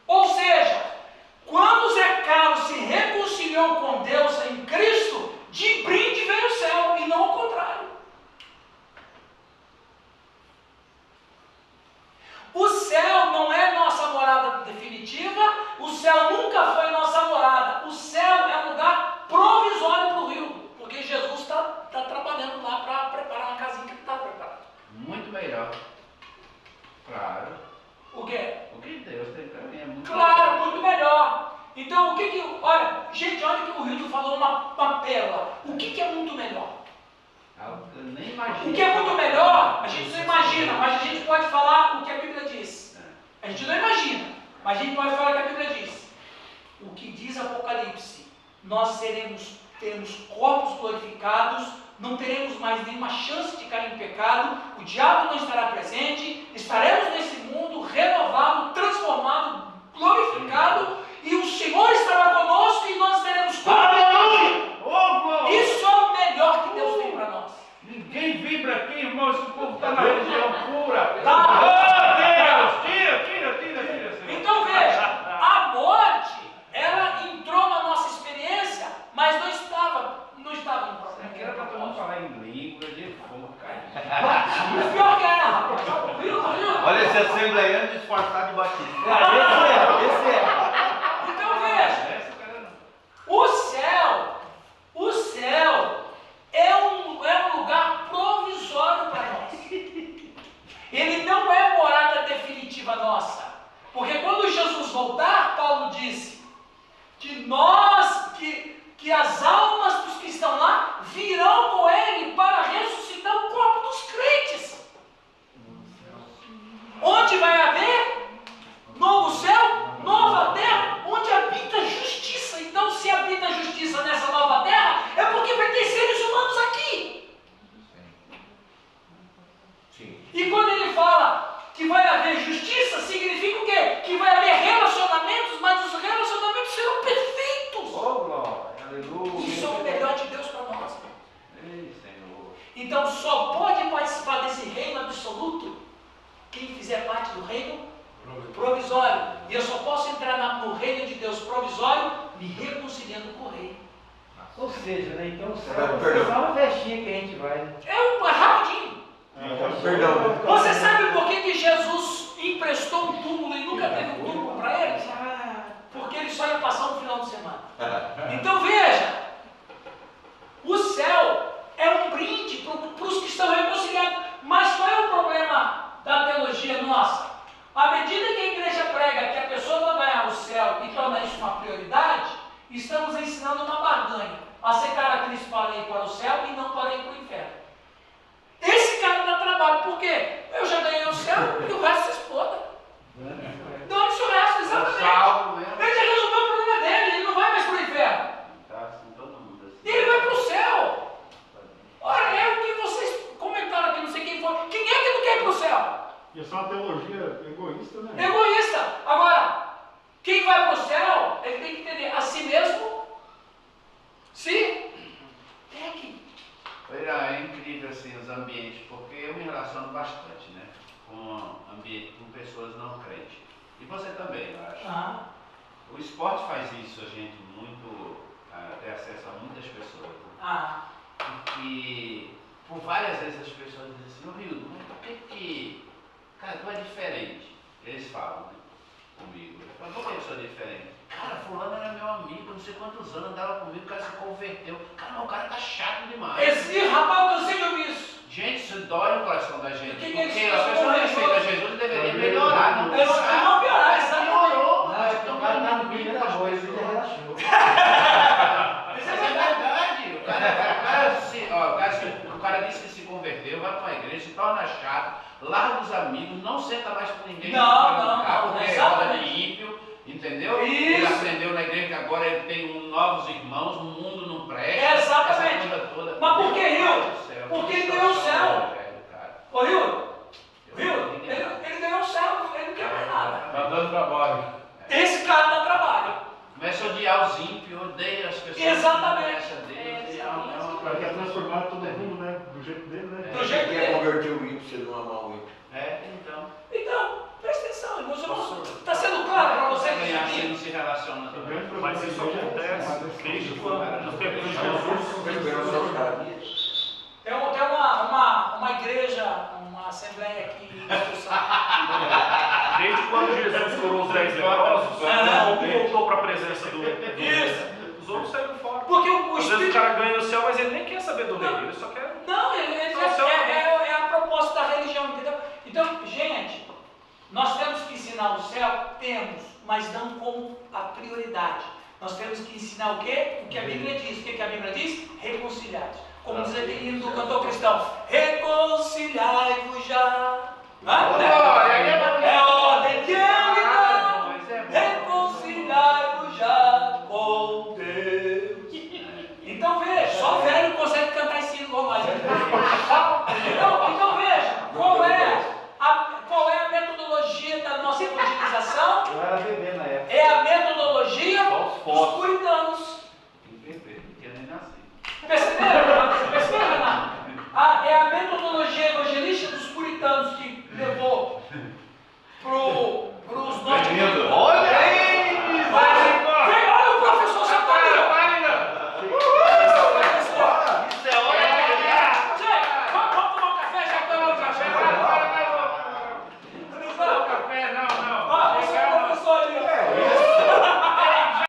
Ou seja, quando Zé Carlos se reconciliou com Deus em Cristo, de brinde veio o céu, e não o contrário. O céu não é nossa morada definitiva, o céu nunca foi nossa morada. O céu é um lugar provisório para o rio, porque Jesus está trabalhando lá para preparar uma casinha que ele está preparando. Muito melhor. Claro. O quê? O que Deus tem para mim é muito Claro, melhor. muito melhor. Então, o que olha, gente, olha que o Rildo falou uma pérola. O que é muito melhor? Algo que eu nem imagino. O que é muito melhor, a gente não imagina, mas a gente pode falar o que a Bíblia diz. A gente não imagina, mas a gente pode falar o que a Bíblia diz. O que diz Apocalipse, nós teremos corpos glorificados, não teremos mais nenhuma chance de cair em pecado, o diabo não estará presente, estaremos nesse mundo renovado, transformado, glorificado, e o Senhor estará conosco e nós teremos Aleluia! Isso é o melhor que Deus tem para nós. Ninguém vibra aqui, irmão, esse povo está na região pura. Tá. Oh, Deus, tira. Então veja, a morte, ela entrou na nossa experiência, mas não estava no Isso aqui era para todo mundo falar em língua de fogo, cara. O pior que é, rapaz. Viu? Olha esse assembleiano disfarçado de batista. Esse é. Então veja, o céu é um lugar provisório para nós. Ele não é morada definitiva nossa. Porque quando Jesus voltar, Paulo disse que nós, que as almas dos que estão lá virão com ele para ressuscitar o corpo dos crentes. Onde vai haver novo céu, nova terra, onde habita justiça. Então, se habita justiça nessa nova terra, é porque vai ter seres humanos aqui. Sim. E quando ele fala que vai haver justiça, significa o quê? Que vai haver relacionamentos, mas os relacionamentos serão perfeitos. Oh, glória, aleluia. Isso é o melhor de Deus para nós. Ei, Senhor. Então, só pode participar desse reino absoluto quem fizer parte do reino provisório. E eu só posso entrar no reino de Deus provisório me reconciliando com o rei. Ou seja, né? Então Perdão. só uma festinha que a gente vai. É rapidinho. Perdão. Você sabe por que Jesus emprestou um túmulo e nunca teve um túmulo para ele? Porque ele só ia passar um final de semana. Então veja, o céu é um brinde para os que estão reconciliados. Mas qual é o problema da teologia nossa? À medida que a igreja prega que a pessoa vai ganhar o céu e torna isso uma prioridade, estamos ensinando uma barganha. A ser característica para ir para o céu e não para ir para o inferno. Esse cara dá trabalho, por quê? Eu já ganhei o céu e o resto se exploda. Dane-se o resto, exatamente. Ele já resolveu o problema dele, ele não vai mais para o inferno. nesses ambientes, porque eu me relaciono bastante, né? Com pessoas não crentes. E você também, eu acho. O esporte faz isso, a gente muito, ter acesso a muitas pessoas. E por várias vezes as pessoas dizem assim, ô Rildo, mas por que, cara, tu é diferente? Eles falam, né, comigo. Eu falo, por que eu sou diferente? Cara, fulano era meu amigo, não sei quantos anos, andava comigo, o cara se converteu. Cara, mas o cara tá chato demais. Esse rapaz, eu cansei de ouvir isso. Gente, isso dói no coração da gente. Porque a pessoa respeita Jesus deveria melhorar, não piorar. Não piorar, exatamente. Piorou. O cara tá no meio da boa, ele já relaxou. Isso é verdade. O cara disse que se converteu, vai para uma igreja, se torna chato, larga os amigos, não senta mais com ninguém. Porque é roda de ímpio, entendeu? Isso. Ele aprendeu na igreja que agora ele tem novos irmãos, o mundo não presta. Exatamente. Essa coisa toda. Mas por que, Rio? Porque ele ganhou o céu. Ô, Rio, ele ganhou o céu, ele não quer mais nada. Tá dando trabalho. Esse cara dá trabalho. Começa a odiar os ímpios, odeia as pessoas. Exatamente. Que não conhecem a Deus. O cara quer transformar todo mundo, né? Do jeito dele, né? Do jeito Quer dele. converter o ímpio, você não amar o ímpio. Então, presta atenção, irmãos. Está sendo claro para você que Ganhar isso se aqui? não se relaciona também. Mas isso acontece desde quando, nos tempos de Jesus. Tem uma igreja, uma assembleia aqui em discussão. Desde quando Jesus curou os 10 leprosos, um voltou para a presença do Isso. Os outros saíram fora. Porque o Às vezes o cara ganha o céu, mas ele nem quer saber do reino, ele só quer. Não, é a proposta da religião, entendeu? Então, gente, nós temos que ensinar o céu? Temos, mas não como a prioridade. Nós temos que ensinar o quê? O que a Bíblia diz. O que a Bíblia diz? Reconciliados. Como diz aquele hino do cantor cristão, reconciliai-vos já. Glória,